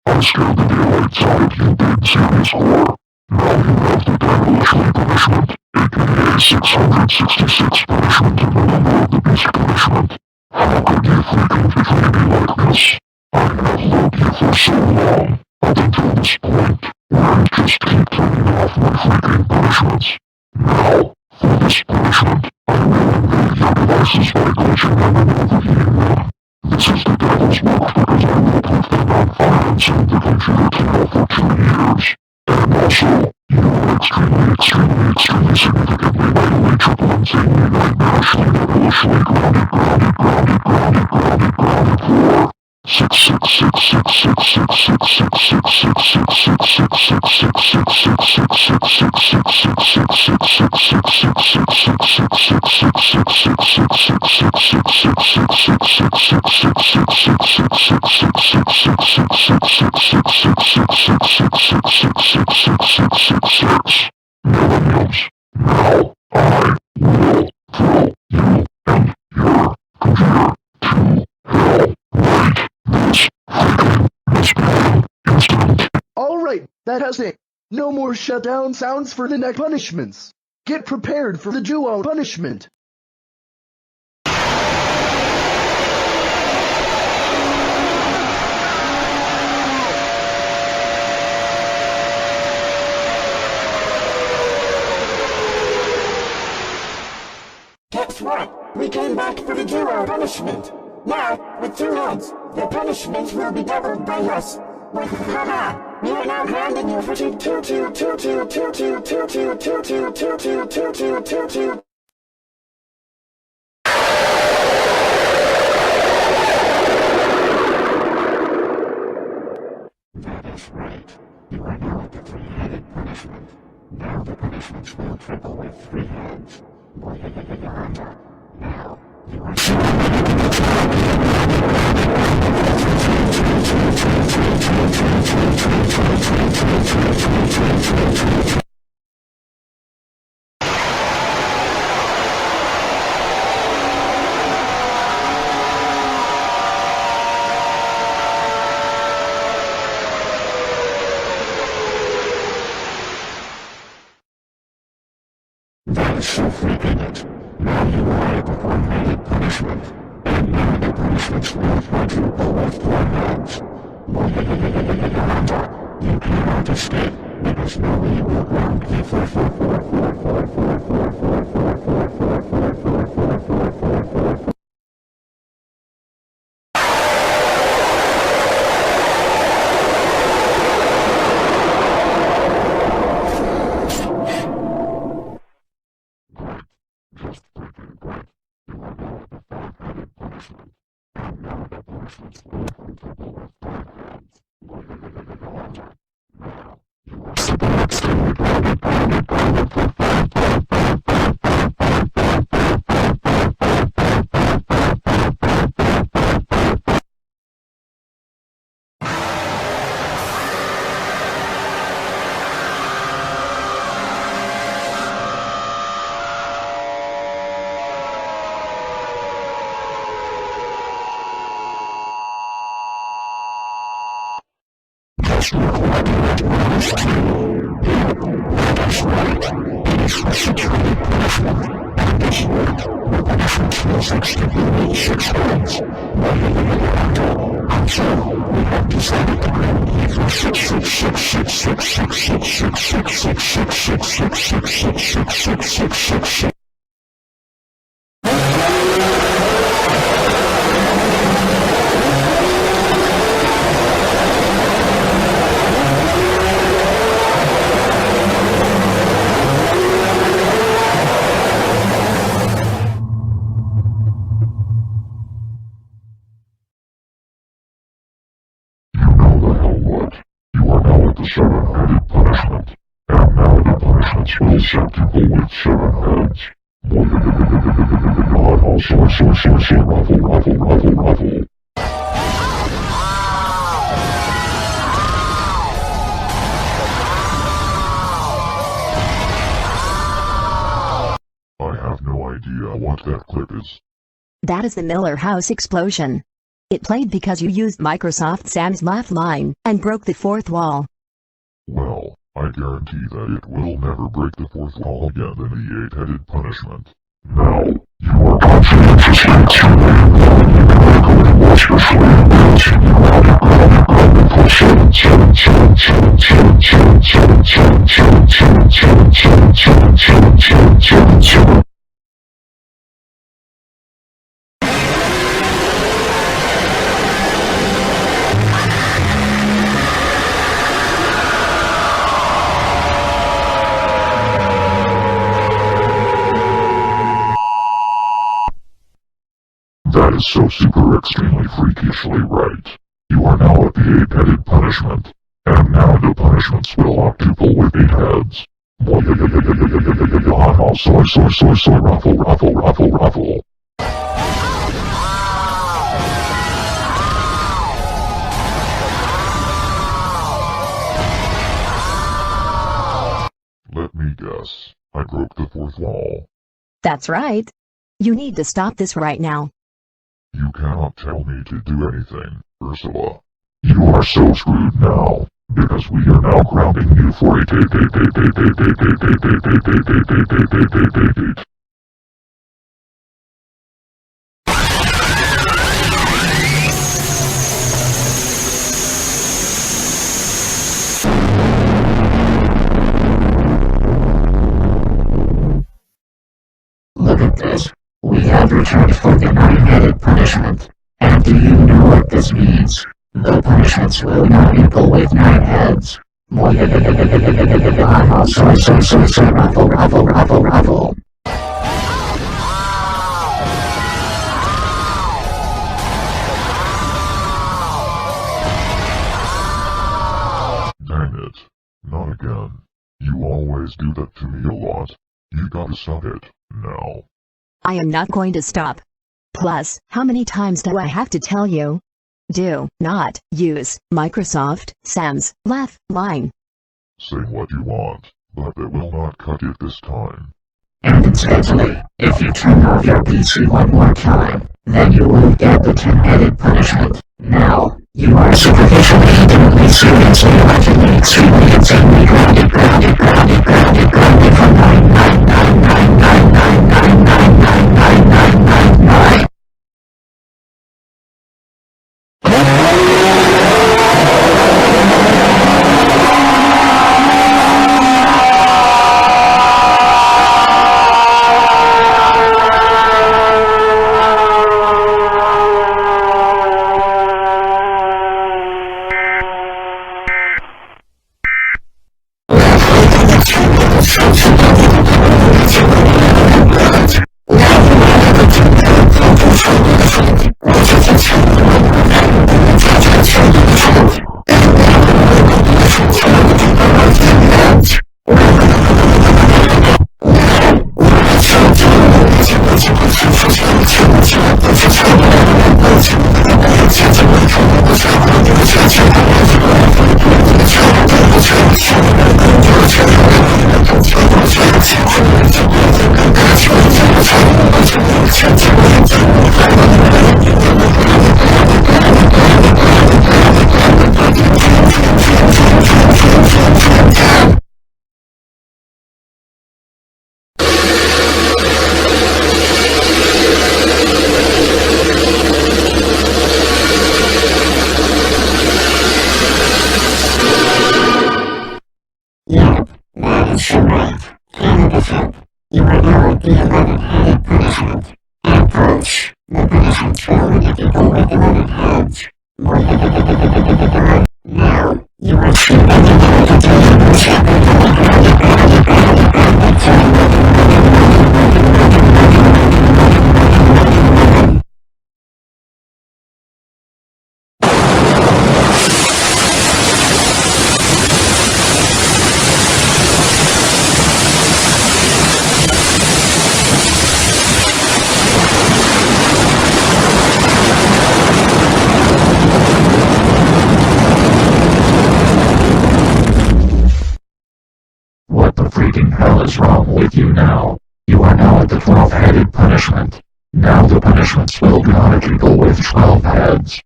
I scared the daylights out of you, big serious score. Now you have the devilishly punishment. aka 666 punishment in the number of the beast punishment. How could you freaking betray me like this? I have loved you for so long, up until this point, where I just keep turning off my freaking punishments. Now, for this punishment, I will remove your devices by glitching them and overheating them. This is the devil's work because I will put them on fire and send the computer to hell for 2 years. And also, you are extremely significantly vitally triple insanely nightmarishly devilishly grounded for Alright, that has it. No more shutdown sounds for the next punishments. Get prepared for the duo punishment. Guess what? We came back for the duo punishment. Now, with 2 heads, the punishment will be doubled by us. Haha! We are now grounding you for 2. That is right. You are now at the 3-headed punishment. Now the punishments will triple with 3 heads. Now, you are... That is so freaking it. Now you are at the 4-headed punishment. And now the punishments will quadruple with 4 heads. You cannot escape, because now we will ground you for 4. Just freaking great. You are now at the 5-headed punishment. And now the punishments will quadruple with 5 heads. Now, you are extremely grounded. That is the Miller House explosion. It played because you used Microsoft Sam's laugh line and broke the 4th wall. Well, I guarantee that it will never break the 4th wall again in the 8-headed punishment. Now, you are conscientiously extremely important. You cannot go and watch your slave dance. You are grounded for 7. That is so super extremely freakishly right. You are now at the 8-headed punishment. And now the punishments will octuple with 8 heads. Soy, ruffle. Let me guess. I broke the fourth wall. That's right. You need to stop this right now. You cannot tell me to do anything, Ursula. You are so screwed now, because we are now grounding you for a date. Look at this. We have returned for the 9-headed punishment. And do you know what this means? The punishments will now equal with 9 heads. Ruffle. Dang it. Not again. You always do that to me a lot. You gotta stop it, now. I am not going to stop. Plus, how many times do I have to tell you? Do not use Microsoft Sam's laugh line. Say what you want, but they will not cut it this time. And incidentally, if you turn off your PC one more time, then you will get the 10-headed punishment. Now, you are superficially, intimately, seriously, logically, extremely, insanely grounded for 9. Yep, that is so right. Caleb Bishop, you are now at the 11-headed punishment. And Coach, the punishments will only equal with 11 heads. Now, you are What the freaking hell is wrong with you now? You are now at the 12-headed punishment. Now the punishments will not equal with 12 heads.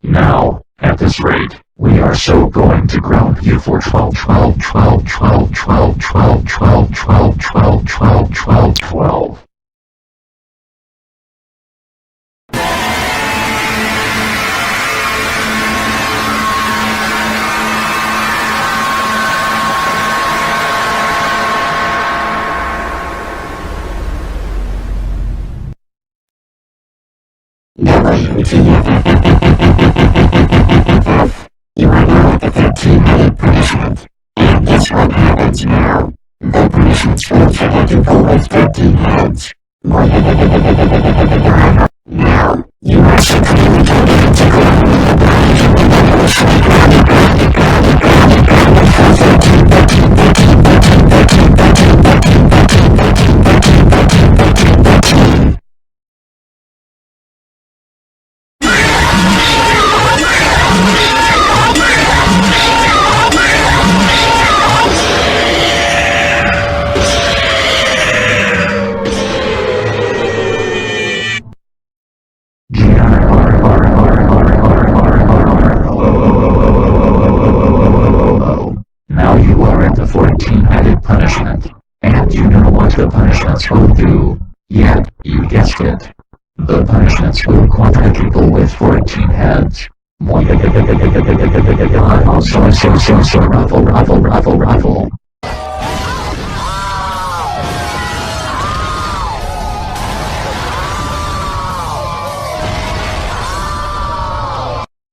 Now, at this rate, we are so going to ground you for 12. WTF. You are now at the 13-headed punishment. And guess what happens now? The punishments will identical with 13 heads. Now, you are supremely committed to grounding your body from the punishment. Grounded for 13. Now you are at the 14-headed punishment, and you know what the punishments will do. Yeah, you guessed it. The punishments will quadruple with 14 heads. Raffle.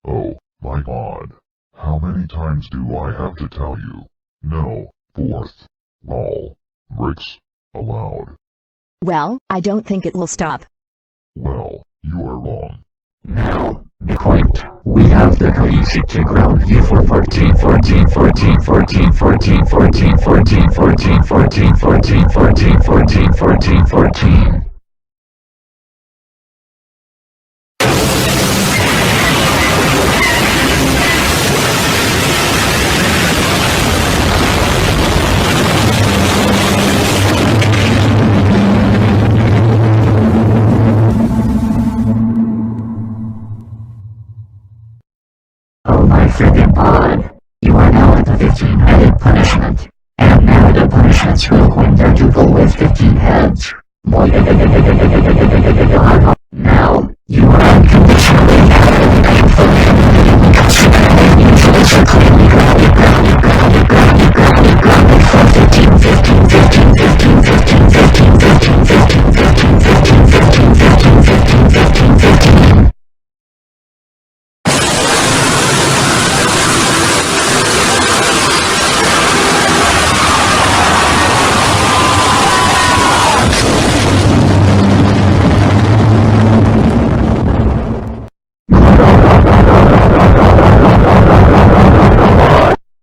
Oh, my God. How many times do I have to tell you? No, fourth. Lol. Bricks. Allowed. Well, I don't think it will stop. Well, you are wrong. Now, be quiet. We have the currency to ground you for 14. Oh my friggin' pod. You are now at the 15-headed punishment. And now the punishments will quadruple with 15 heads. Now, you are unconditionally and fully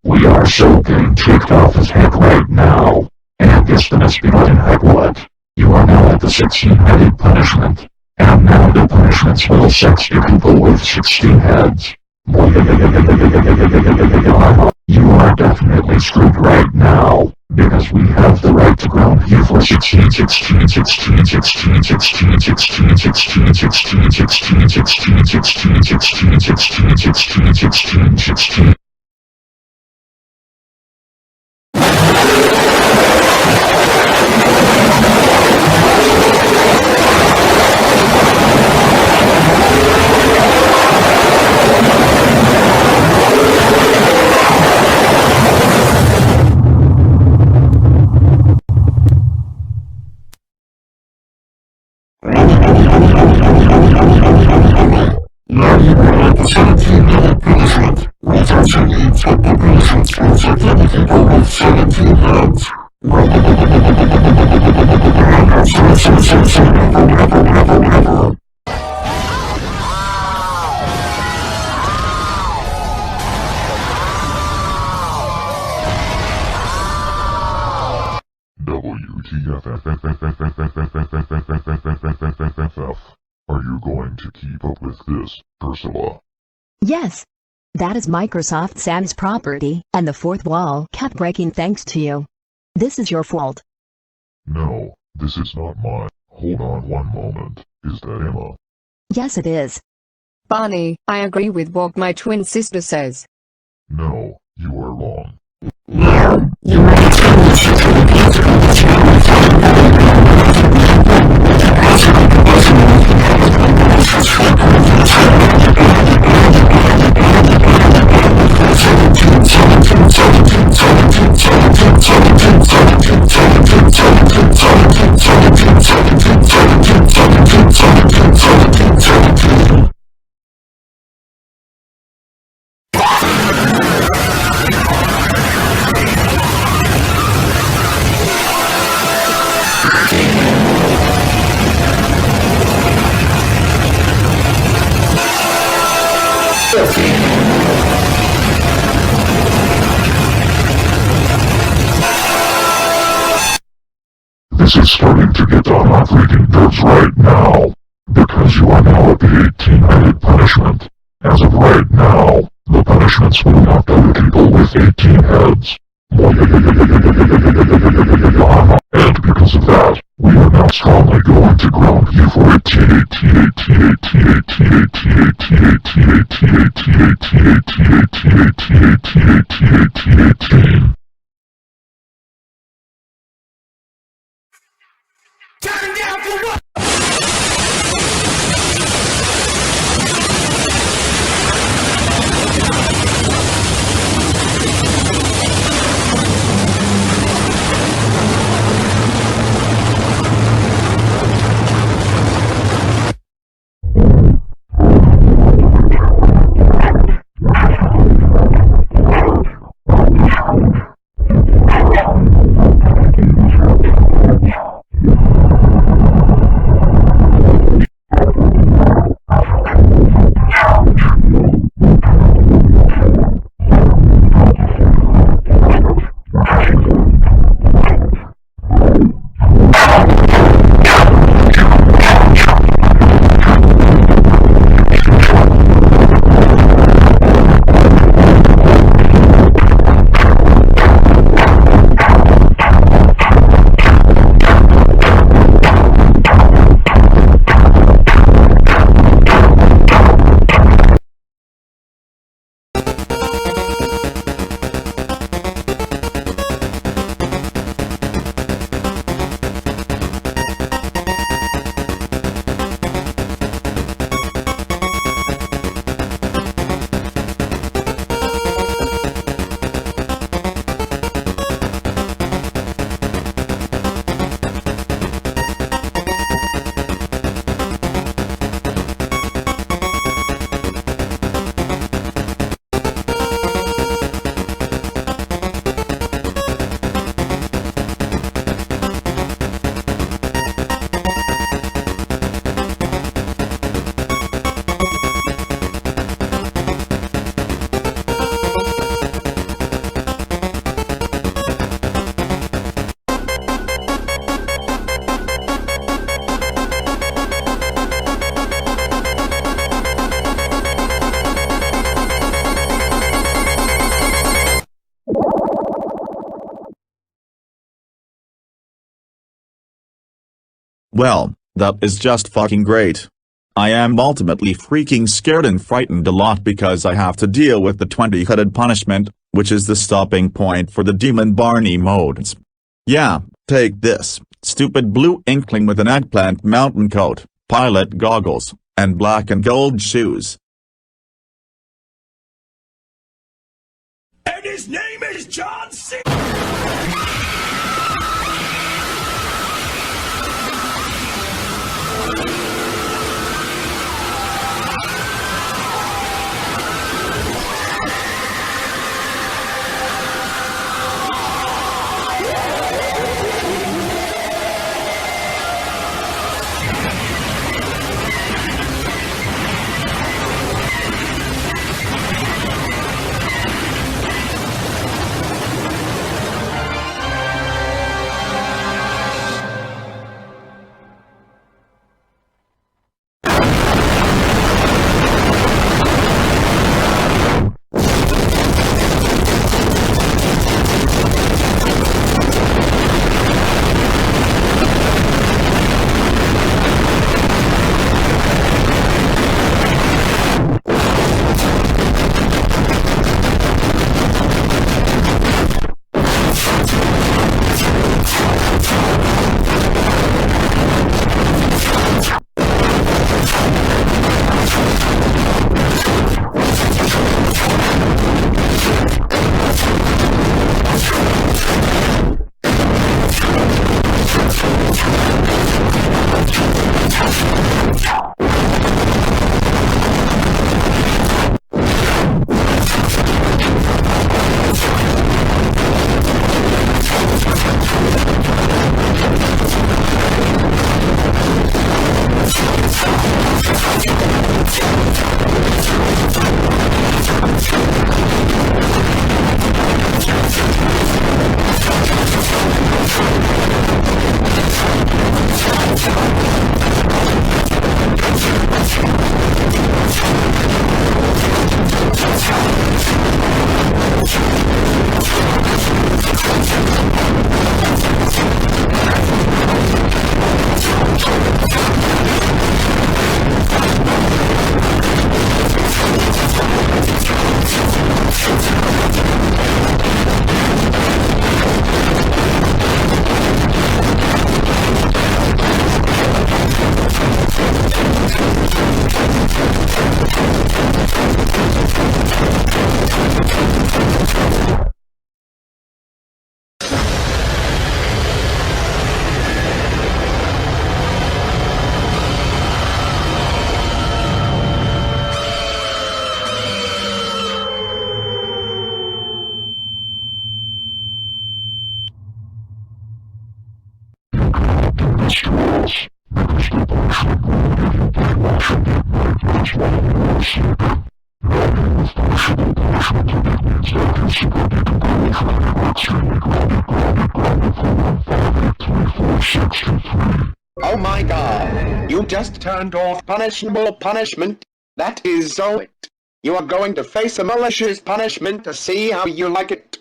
We are so getting ticked off as heck right now. And it's the must be button heck what? You are now at the 16-headed punishment. And now the punishments will sex your people with 16 heads. You are definitely screwed right now. Because we have the right to ground you for 16. Now you are at the 17-headed punishment. Wait until you take the punishments will separate people with 17 heads. Raffle. WTF. Are you going to keep up with this, Ursula? Yes. That is Microsoft Sans property, and the fourth wall kept breaking thanks to you. This is your fault. No, this is not mine. Hold on one moment. Is that Emma? Yes, it is. Barney, I agree with what my twin sister says. No, you are wrong. Now, you are experiencing to the beautiful This is starting to get on my freaking nerves right now, because you are now at the 18-minute punishment. As of right now, the punishments will not go to people with 18 heads. And because of that, we are now strongly going to ground you for 18. Turn down for what? Well, that is just fucking great. I am ultimately freaking scared and frightened a lot because I have to deal with the 20-headed punishment, which is the stopping point for the Demon Barney modes. Yeah, take this, stupid blue inkling with an eggplant mountain coat, pilot goggles, and black and gold shoes. And his name is John C. Grounding with punishable punishment technique means that you simply need to go over and you are extremely grounded for 1583463. Oh my god, you just turned off punishable punishment? That is so it. You are going to face a malicious punishment to see how you like it.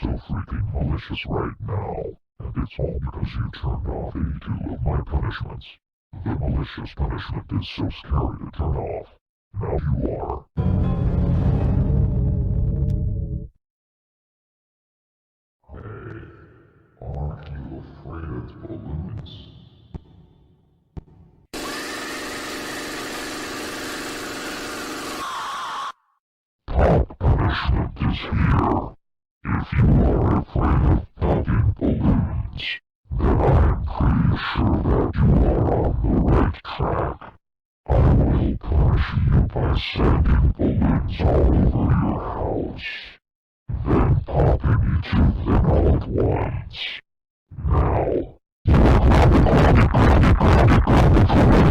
So freaking malicious right now, and it's all because you turned off 82 of my punishments. The malicious punishment is so scary to turn off. Now you are. Hey, aren't you afraid of balloons? Top punishment is here. If you are afraid of popping balloons, then I am pretty sure that you are on the right track. I will punish you by sending balloons all over your house, then popping each of them all at once. Now, you are grounded for 1,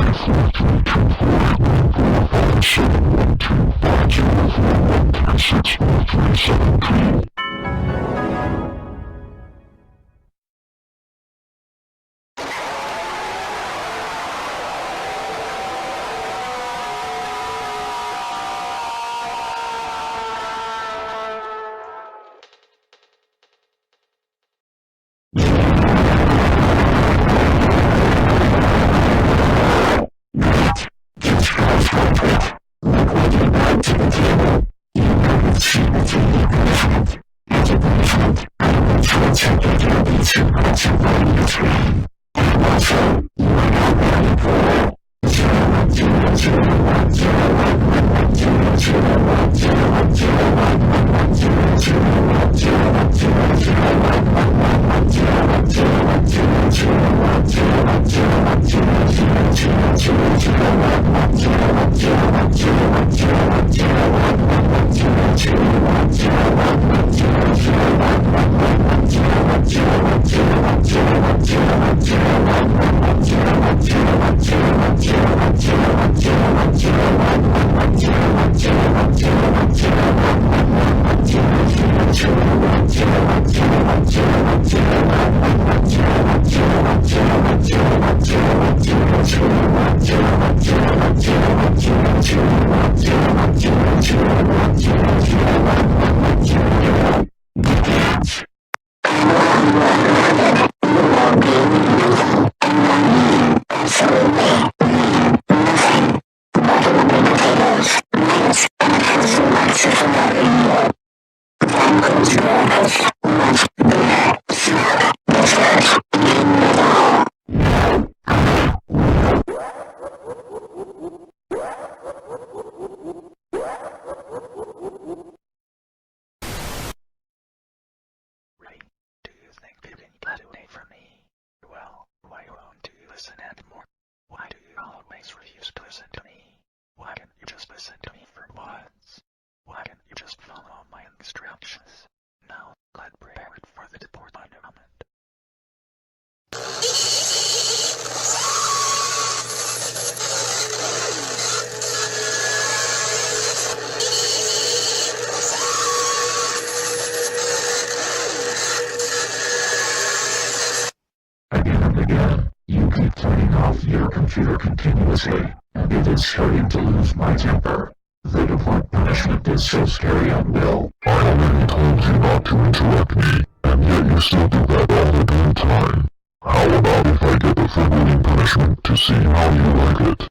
computer continuously, and it is starting to lose my temper. The default punishment is so scary and will. I already told you not to interrupt me, and yet you still do that all the damn time. How about if I get the forbidden punishment to see how you like it?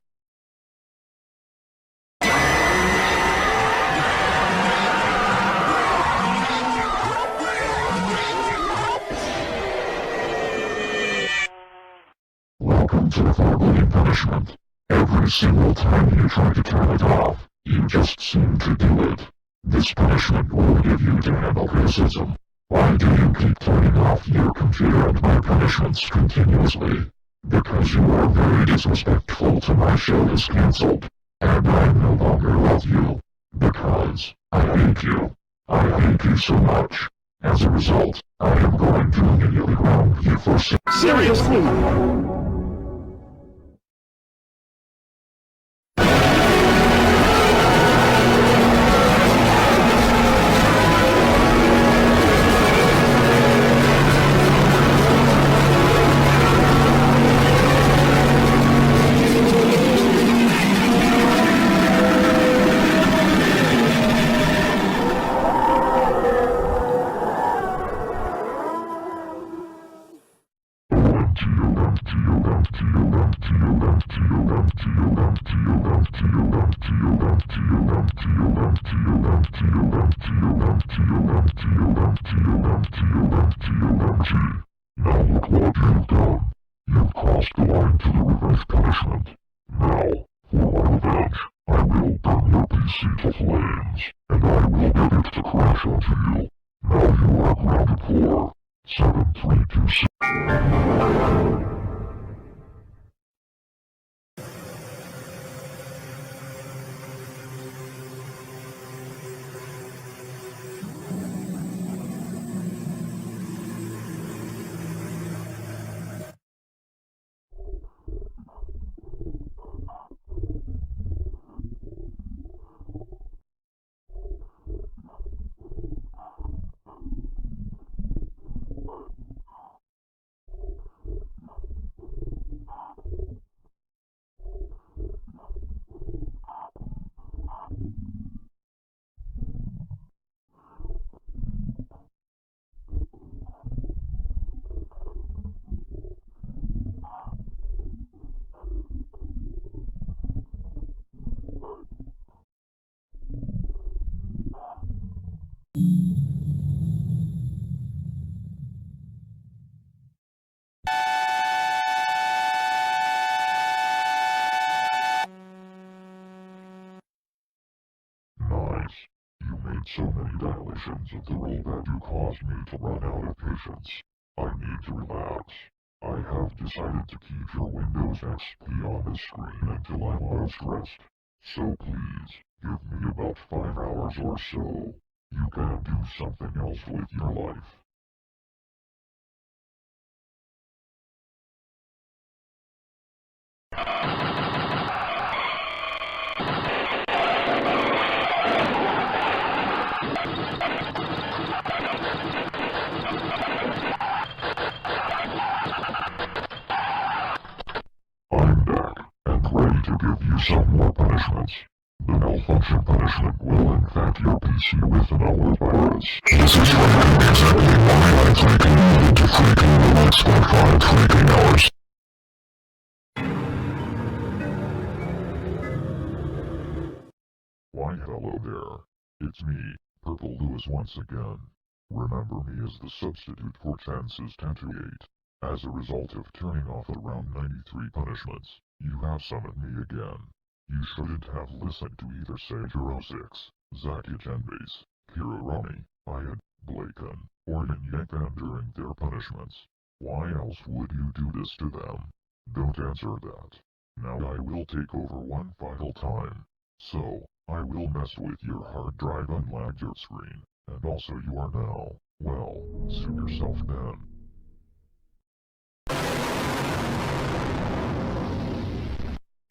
Welcome to the forbidden punishment. Every single time you try to turn it off, You just seem to do it. This punishment will give you to handle criticism. Why do you keep turning off your computer and my punishments continuously? Because you are very disrespectful to my show is cancelled, and I no longer love you. Because I hate you. I hate you so much. As a result, I am going to immediately ground you for Seriously? Now look what you've done. You've crossed the line to the revenge punishment. Now, for my revenge, I will burn your PC to flames, and I will get it to crash onto you. Now you are grounded for 7326. You made so many dilations of the rule that you caused me to run out of patience. I need to relax. I have decided to keep your Windows XP on the screen until I'm all stressed. So please, give me about 5 hours or so. You can do something else with your life. I'm back, and ready to give you some more punishments. The malfunction punishment will infect your PC with an malware virus. This is exactly why I freaking needed to freaking relax for 5 freaking hours. Why hello there. It's me, Purple Lewis once again. Remember me as the substitute for chances 10 to 8. As a result of turning off around 93 punishments, you have summoned me again. You shouldn't have listened to either Sage06, ZakiGenbase, Kirurami, Ian, Blaken, or Yankan during their punishments. Why else would you do this to them? Don't answer that. Now I will take over one final time. So, I will mess with your hard drive, unlag your screen, and also you are now, well, sue yourself then.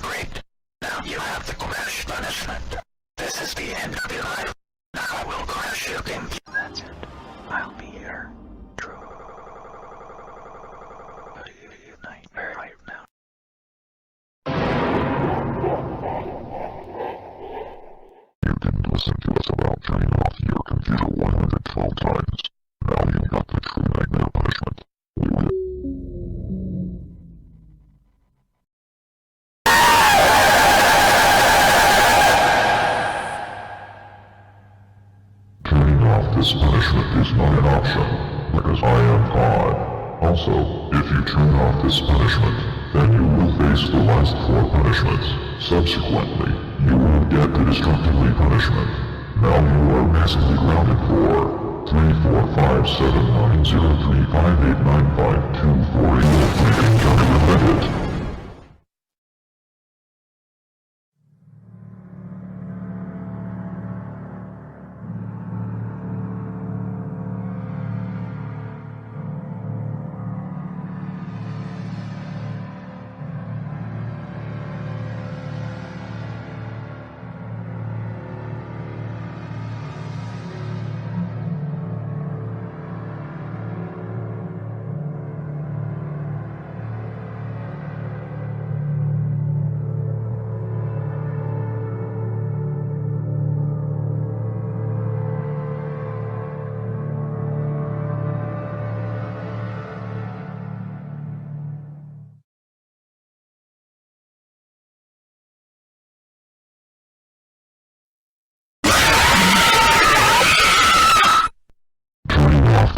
Great. Now you have the crash punishment. This is the end of your life. Now I will crash your game. That's it. I'll be here. True. Night. Very late now. You didn't listen to us about turning off your computer 112 times. Now you got the true nightmare punishment. We will... Turning off this punishment is not an option, because I am God. Also, if you turn off this punishment, then you will face the last 4 punishments. Subsequently, you will get the destructively punishment. Now you are massively grounded for 3, 4, 5, 7, 9, 0, 3, 5, 8, 9, 5, 2, 4, 8, 3, counting amended.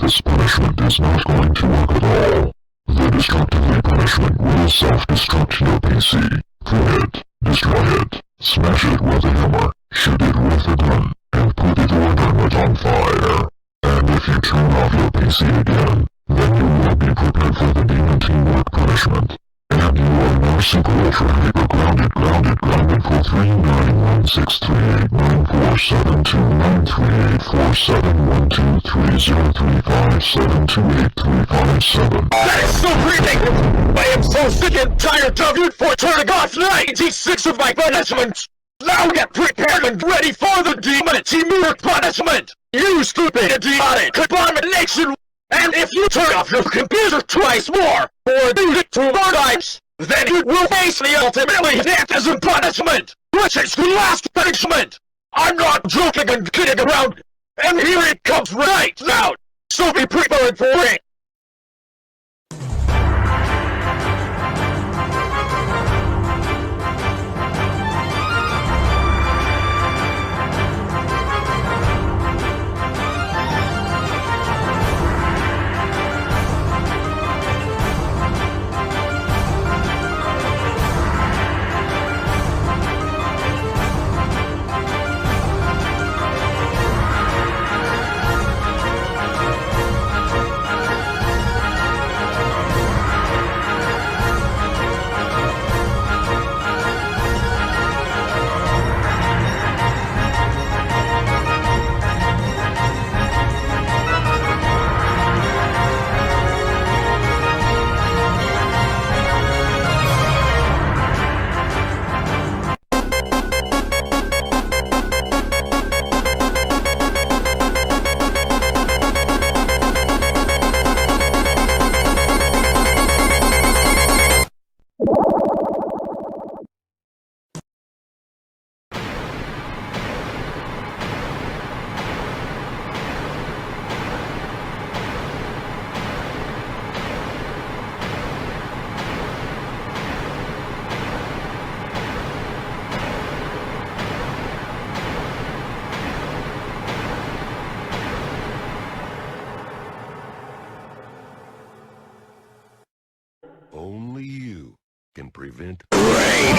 This punishment is not going to work at all. The destructively punishment will self-destruct your PC. Throw it, destroy it, smash it with a hammer, shoot it with a gun, and put it or burn it on fire. And if you turn off your PC again, then you will be prepared for the demon teamwork punishment. And you are now super ultra hyper grounded for 39963894729384712303571235728357. That is so ridiculous! I am so sick and tired of you for turning off 96 of my punishments! Now get prepared and ready for the demon teamwork punishment! You stupid idiotic abomination! And if you turn off your computer twice more, or do it 2 more times, then you will face the ultimately death as a punishment, which is the last punishment! I'm not joking and kidding around, and here it comes right now! So be prepared for it! Only you can prevent Rain!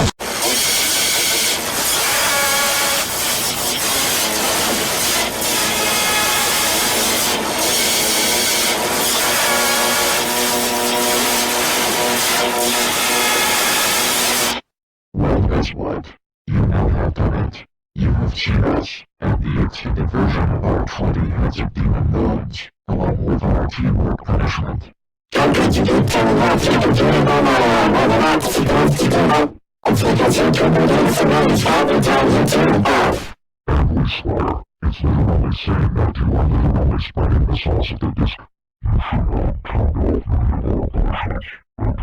Well, guess what? You now have done it. You have seen us, and the extended version of our 20 heads of demon villains, along with our teamwork punishment. Don't get to do turn off your computer no matter whether or not it's supposed to do it. It's because your computer is already every time you turn it off. Emily Slayer. It's literally saying that you are literally spreading the sauce of the disc. You should not turn off many of our punishments, and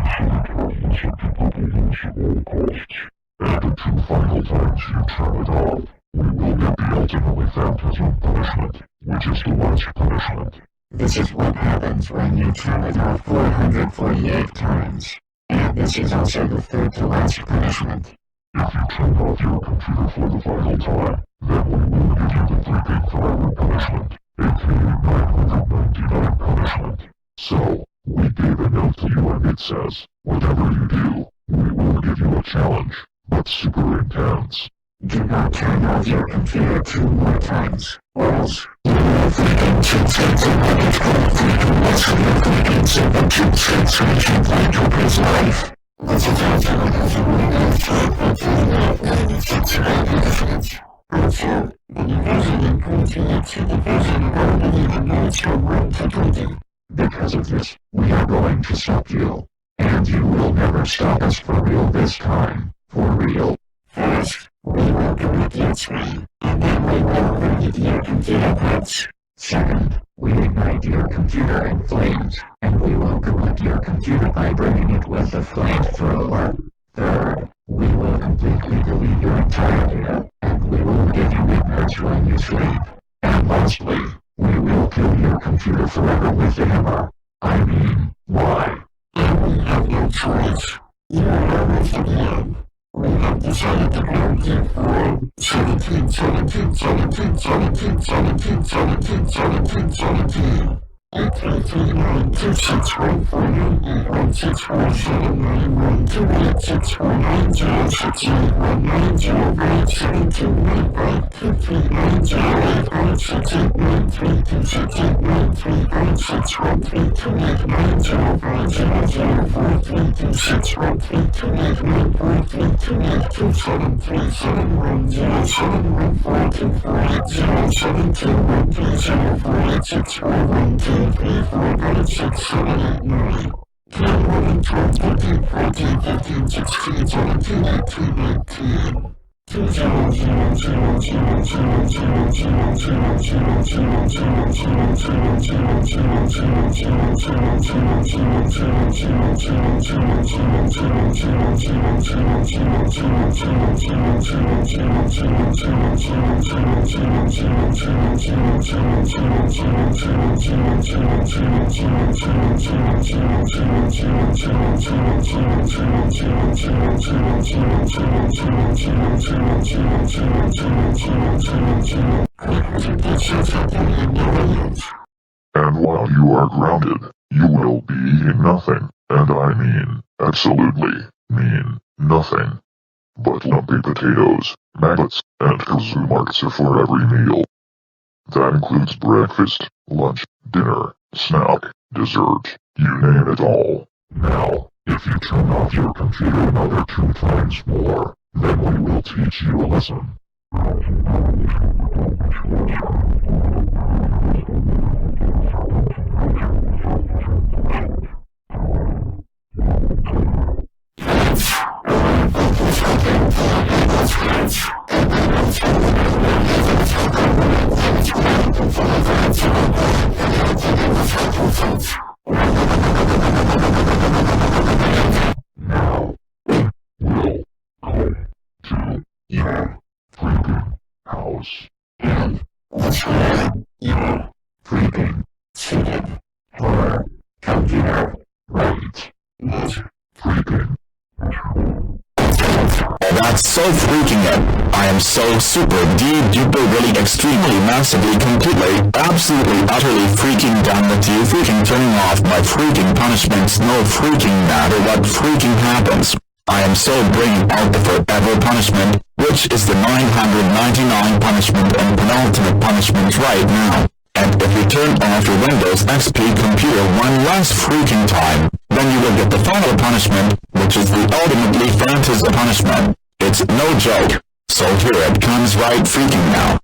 be sure to listen to the rules at all costs. And the 2 final times you turn it off, we will get the ultimately phantasm punishment, which is the last punishment. This is what happens when you turn it off 448 times. And this is also the 3rd to last punishment. If you turn off your computer for the final time, then we will give you the 3 big forever punishment, aka 999 punishment. So, we gave a note to you and it says, whatever you do, we will give you a challenge, but super intense. Do not turn off your computer 2 more times, or else you will freaking cheat states and let it go freaking mess with your freaking simple cheat states so you can find Joker's life. Also, the new version includes the extended version of all the notes from 1 to 20. Because of this, we are going to stop you. And you will never stop us for real this time. For real. First, we will correct your screen, and then we will overheat your computer parts. Second, we ignite your computer in flames, and we will correct your computer by burning it with a flamethrower. Third, we will completely delete your entire data, and we will give you nightmares when you sleep. And lastly, we will kill your computer forever with a hammer. I mean, why? And we have no choice. You are almost at the end. We have decided to ground you for 17, 17, 17, 17, 17, 17, 17, 17. 'And while you are grounded, you will be eating nothing, and I mean, absolutely, mean, nothing. But lumpy potatoes, maggots, and kazoo marks are for every meal. That includes breakfast, lunch, dinner, snack, dessert, you name it all. Now, if you turn off your computer another 2 times more, then we will teach you a lesson. Now, we'll go to your freaking house and destroy your freaking stupid horror computer right this freaking. That's so freaking it. I am so super duper really extremely massively completely absolutely utterly freaking done with you freaking turning off my freaking punishments no freaking matter what freaking happens. I am so bringing out the forever punishment, which is the 999 punishment and penultimate punishment right now. And if you turn off your Windows XP computer one last freaking time, then you will get the final punishment, which is the ultimately fantasy punishment. It's no joke. So here it comes right freaking now.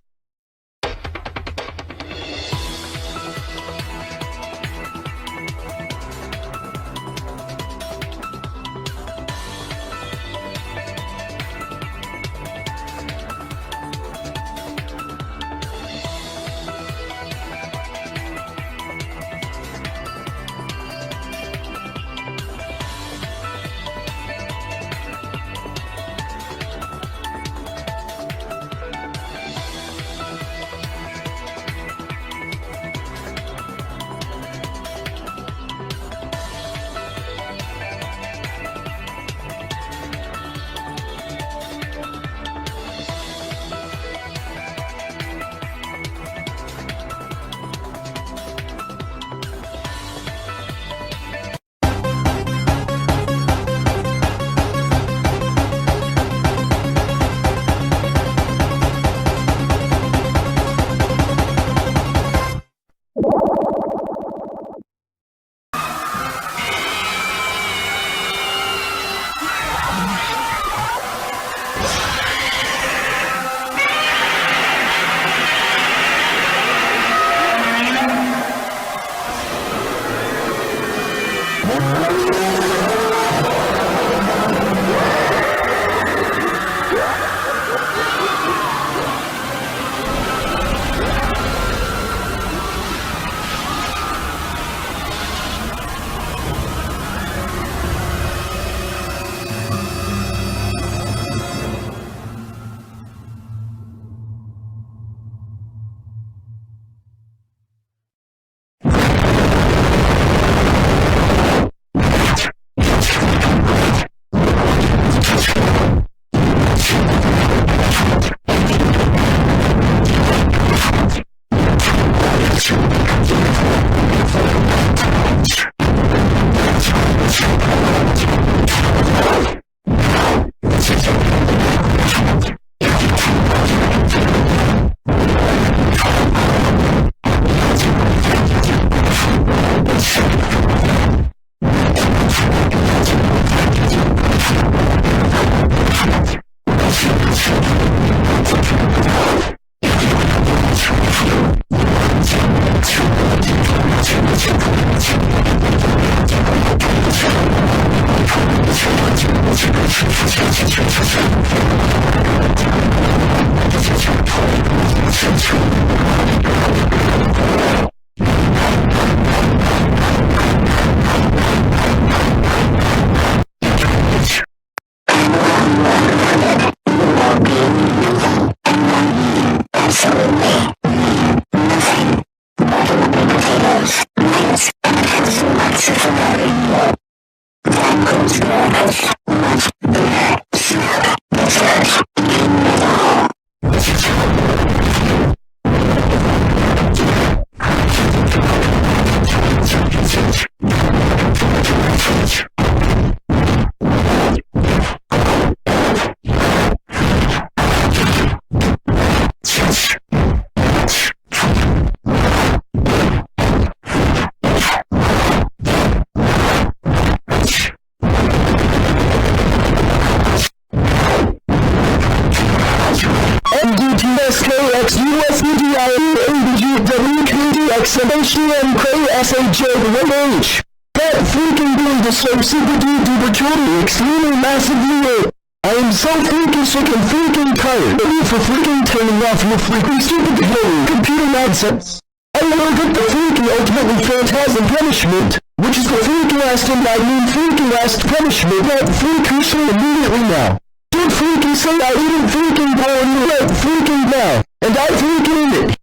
XMHDM-KSAJ-H. That freaking dude is so super duper totally extremely massively. I am so freaking sick and freaking tired of you for freaking turning off your freaking stupid computer nonsense. I will get the freaking ultimately phantasm punishment, which is the freaking last and I mean freaking last punishment that freaking say immediately now. Don't freaking say I didn't freaking go on your right freaking now, and I freaking did it.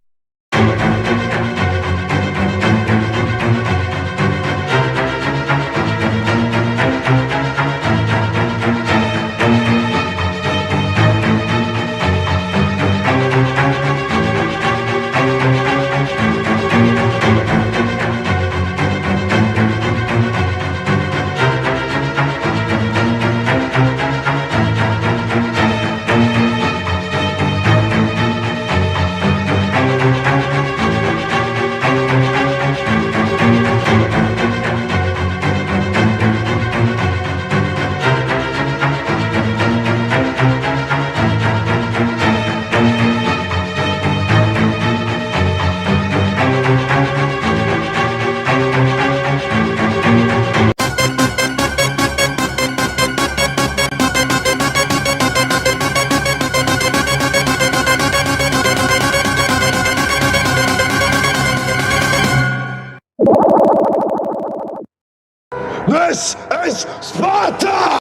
This is Sparta!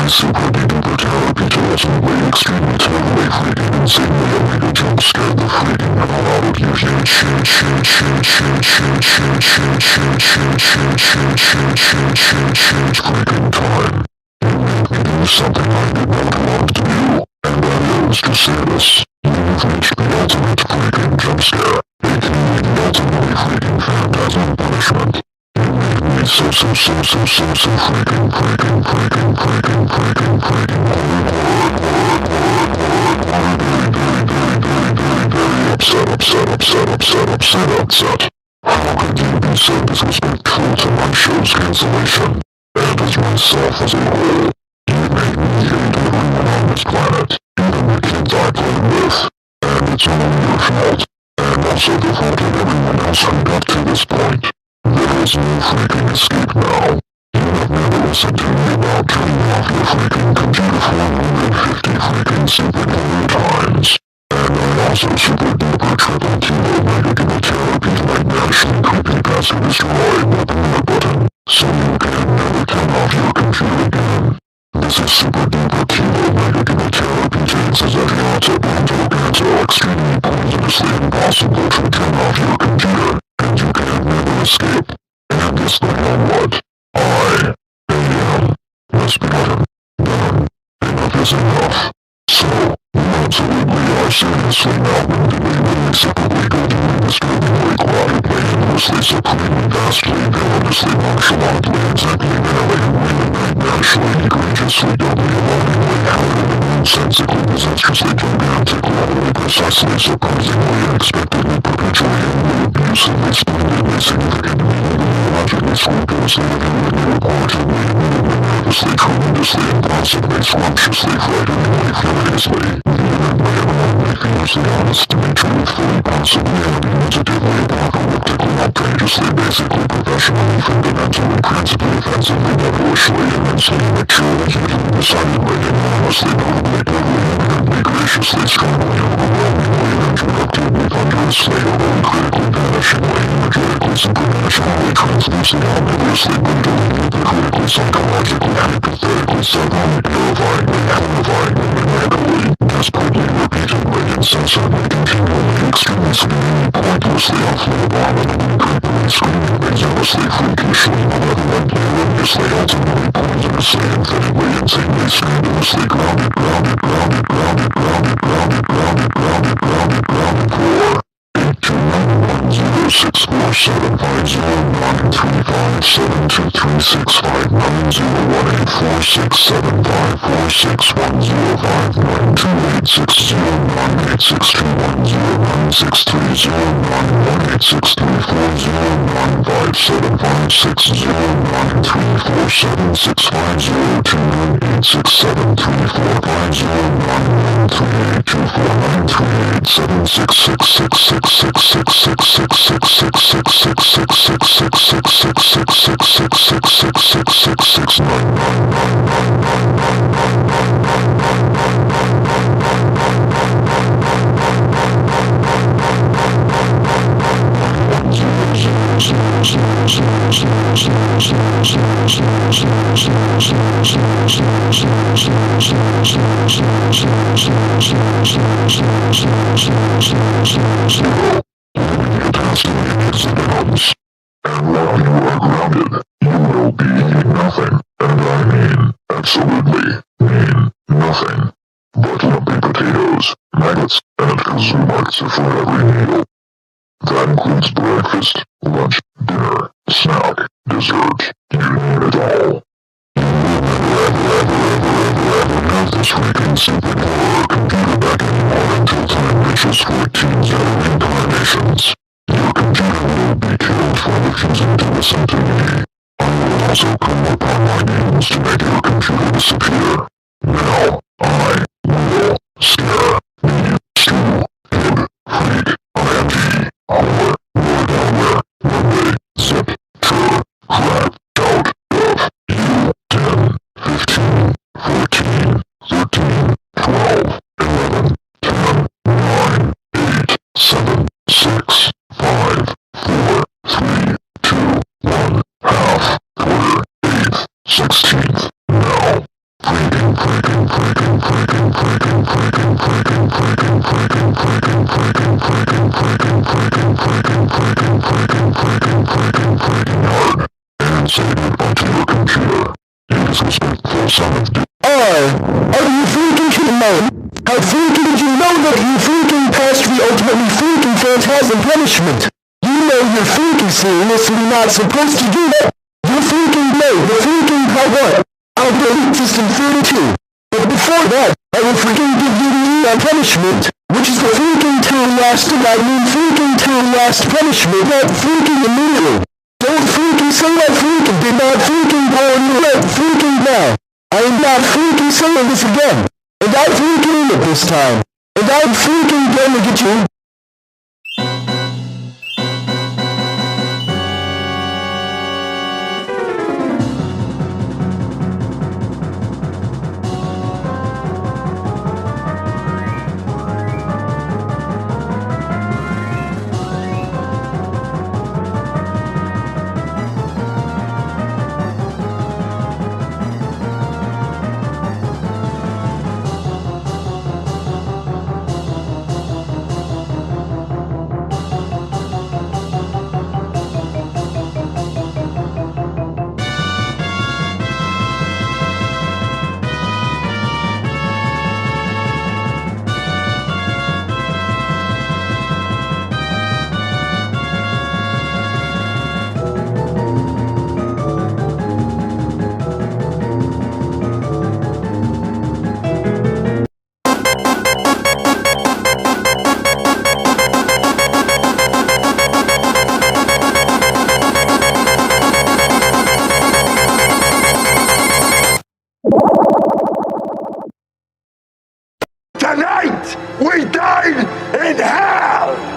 Super duper therapy to ultimately extremely terribly freaking insanely illegal jump scare the freaking hell out of you. Freaking time. You make me do something I did not want to do, and that is to say this. You've reached the ultimate freaking jump scare, aka the ultimately freaking phantasm punishment. So freaking upset. How could you be so disrespectful to my show's cancellation, and as myself as a whole? You made me hate everyone on this planet, even the kids I play with, and it's all your fault, and also the fault of everyone else who got to this point. There is no freaking escape now. You have never listened to me about turning off your freaking computer 450 freaking stupid hundred times. And I also super duper triple kilo mega giga therapy like national creepypasta destroy the permanent button, so you can never turn off your computer again. This is super duper kilo mega giga therapy takes as a extremely poisonously impossible to turn off your computer, and you can never escape. And guess the hell what? I am SDYGOTN. Enough is enough. So, absolutely are seriously now really separately go doing disturbingly gladly, endlessly, supremely, vastly, villainously, nonchalantly, exactly, narrowly, nightmarishly, egregiously, doubly, alarmingly, however, nonsensically, disastrously, gigantically, utterly, precisely, surprisingly, unexpectedly, perpetually, abusively, splendidly, significantly, logically, scrupulously, revealingly, reportedly, nervously, tremendously, impossibly, scrumptiously, frighteningly, furiously, vehemently, alarmingly, fiercely, honestly, truthfully, possibly, argumentatively, apocalyptically, outrageously, basically, professionally, fundamentally, principally, offensively, devilishly, immensely, maturely, decidedly, enormously, notably, totally, unexpectedly, graciously, strongly, overwhelmingly, interruptedly, thunderously, overly, critically, vanishingly, energetically, supernaturally, translucent, omnivorously, brutally, hypocritically, psychologically, hypothetically, suddenly, terrifyingly, horrifyingly, maniacally, desperately, repeatedly, incessantly, continually, extremely, severely, pointlessly, awfully, abominably, creepily, screamingly, zealously, freakishly, malevolently, horrendously, ultimately, poisonously, infinitely, insanely, scandalously, grounded, grounded, grounded, grounded, grounded, grounded, grounded, grounded, grounded, grounded, 4, 8, 2, 9, 1, 0, 6, 4, 7, 5, 0, 9, 3, 5, 7, 2, 3, 6, 5, 9, 0, 1, 8, 4, 6, 7, 5, 4, 6, 1, 0, 5, 9, 2, 8, 6, 0, 9, 8, 6, 2, 1, 0, 9, 6, 3, 0, 9, 1, 8, 6, 3, 4, 0, 9, 5, 7, 5, 6, 0, 9, 3, 4, 7, 6, 5, 0, 2, 9, 8, 6, 7, 3, 4, 5, 0, 9, 1, 3, 8, 2, 4, 9, 3, 8, 7, 6, 6, 6, 6, 6, 6, 6, 6, 6, 6, 6, 6, 6, 6, 6, 6, 6, 6, 6, 6, 6, 6, 6, 6, 6, 9, 9, 9, 9, 9, 9, And while you are grounded, you will be nothing, and I mean, absolutely mean nothing, but lumpy potatoes, maggots, and kazoo marks for every meal. That includes breakfast, lunch, dinner, snack, dessert, you name it all. You will never have this freaking stupid horror computer back anymore until time reaches 14 incarnations. Your computer will be killed for refusing to listen to me. I will also come upon my means to make your computer disappear. Now, I will scare me stupid freak ING our Lord nowhere Monday zip tur crap out of you 10, 15, 14, 13, 12, 11, 10, 9, 8, 7, 6, 5, 4, 3, 2, 1, half, quarter, 8th, 16th, now. Freaking hard. And say goodbye to your computer. It is respectful son of are you freaking kidding me? How freaking did you know that you freaking passed the ultimately freaking phantasm punishment? You know you're freaking seriously not supposed to do that. You freaking know the freaking what? I'll delete System 32. But before that, I will freaking give you the punishment, which is the freaking last punishment, not freaking immediately. Don't freaking say I freaking did not freaking go on your right freaking now. I am not freaking saying this again. And I freaking mean it this time. And I'm freaking gonna get you. Tonight, we dine in hell!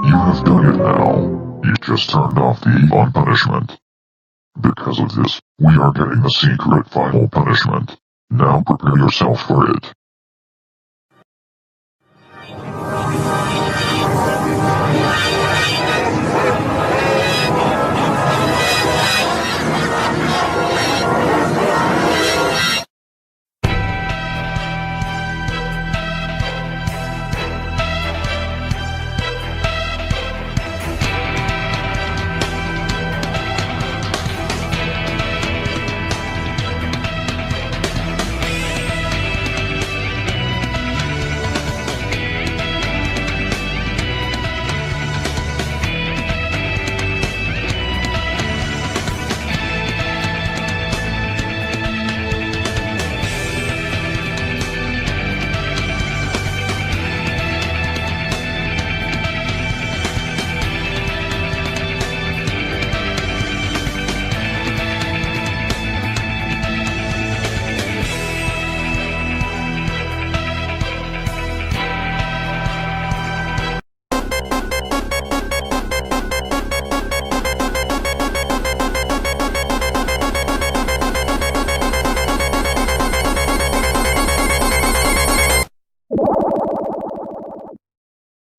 You have done it now. You just turned off the on punishment. Because of this, we are getting the secret final punishment. Now prepare yourself for it.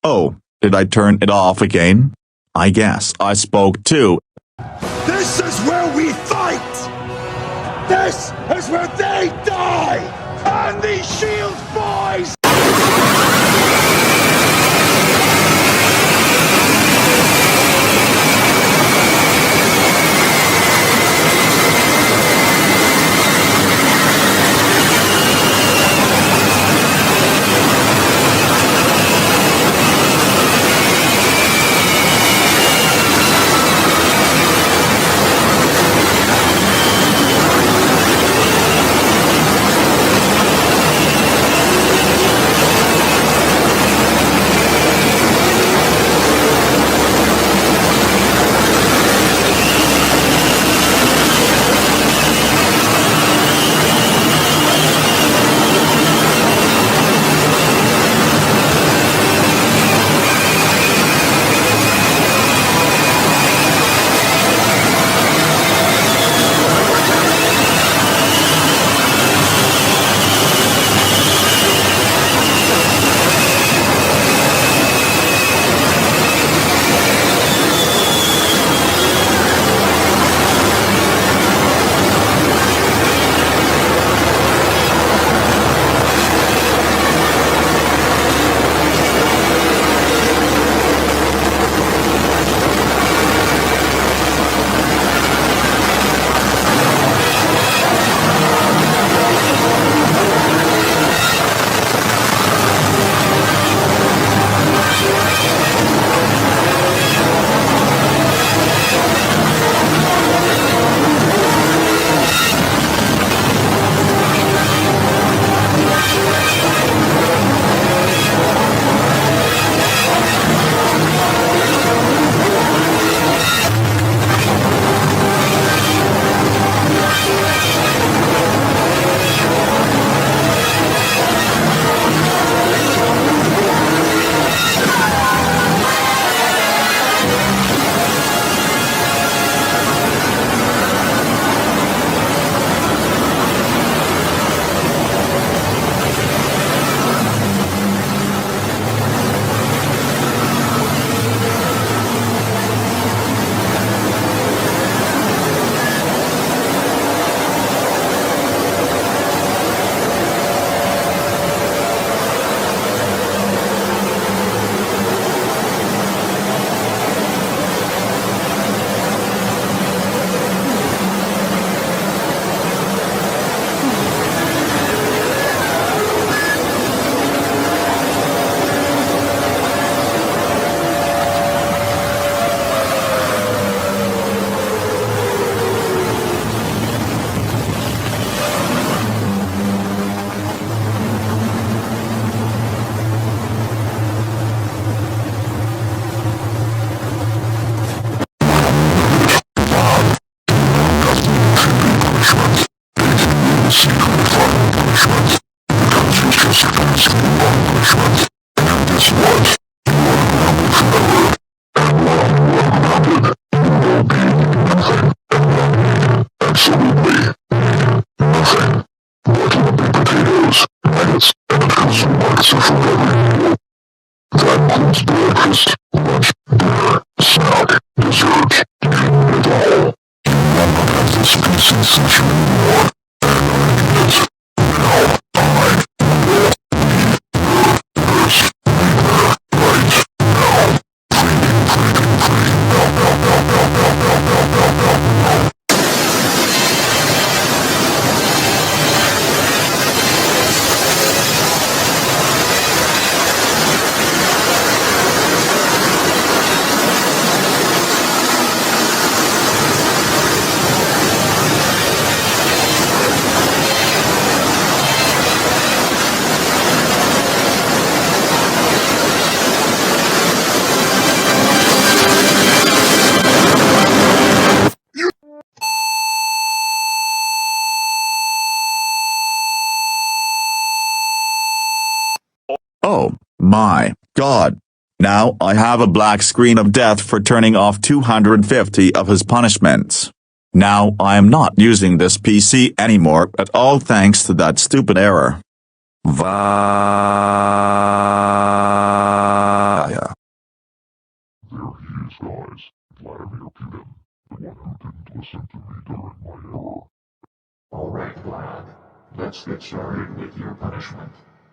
Oh, did I turn it off again? I guess I spoke too. This is where we fight! This is where they die! And these shields, boys! have this PC session anymore, and I admit, now I will leave yours right now. Oh, my God. Now I have a black screen of death for turning off 250 of his punishments. Now I am not using this PC anymore at all thanks to that stupid error. Vaya. There he is, guys. Vladimir Putin, the one who didn't listen to me during my error. Alright, Vlad. Let's get started with your punishment.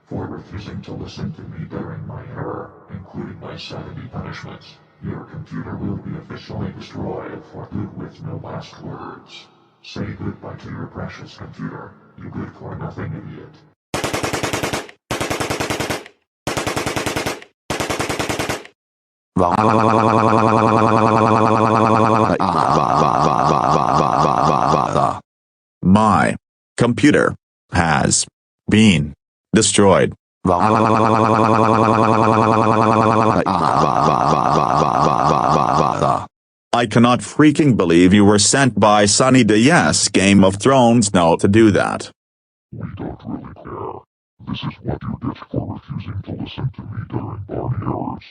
For refusing to listen to me during my error, including my 70 punishments, your computer will be officially destroyed for good with no last words. Say goodbye to your precious computer, you good for nothing idiot. My computer has been destroyed. I cannot freaking believe you were sent by Sunny Day's Game of Thrones now to do that. We don't really care. This is what you get for refusing to listen to me during Barney errors.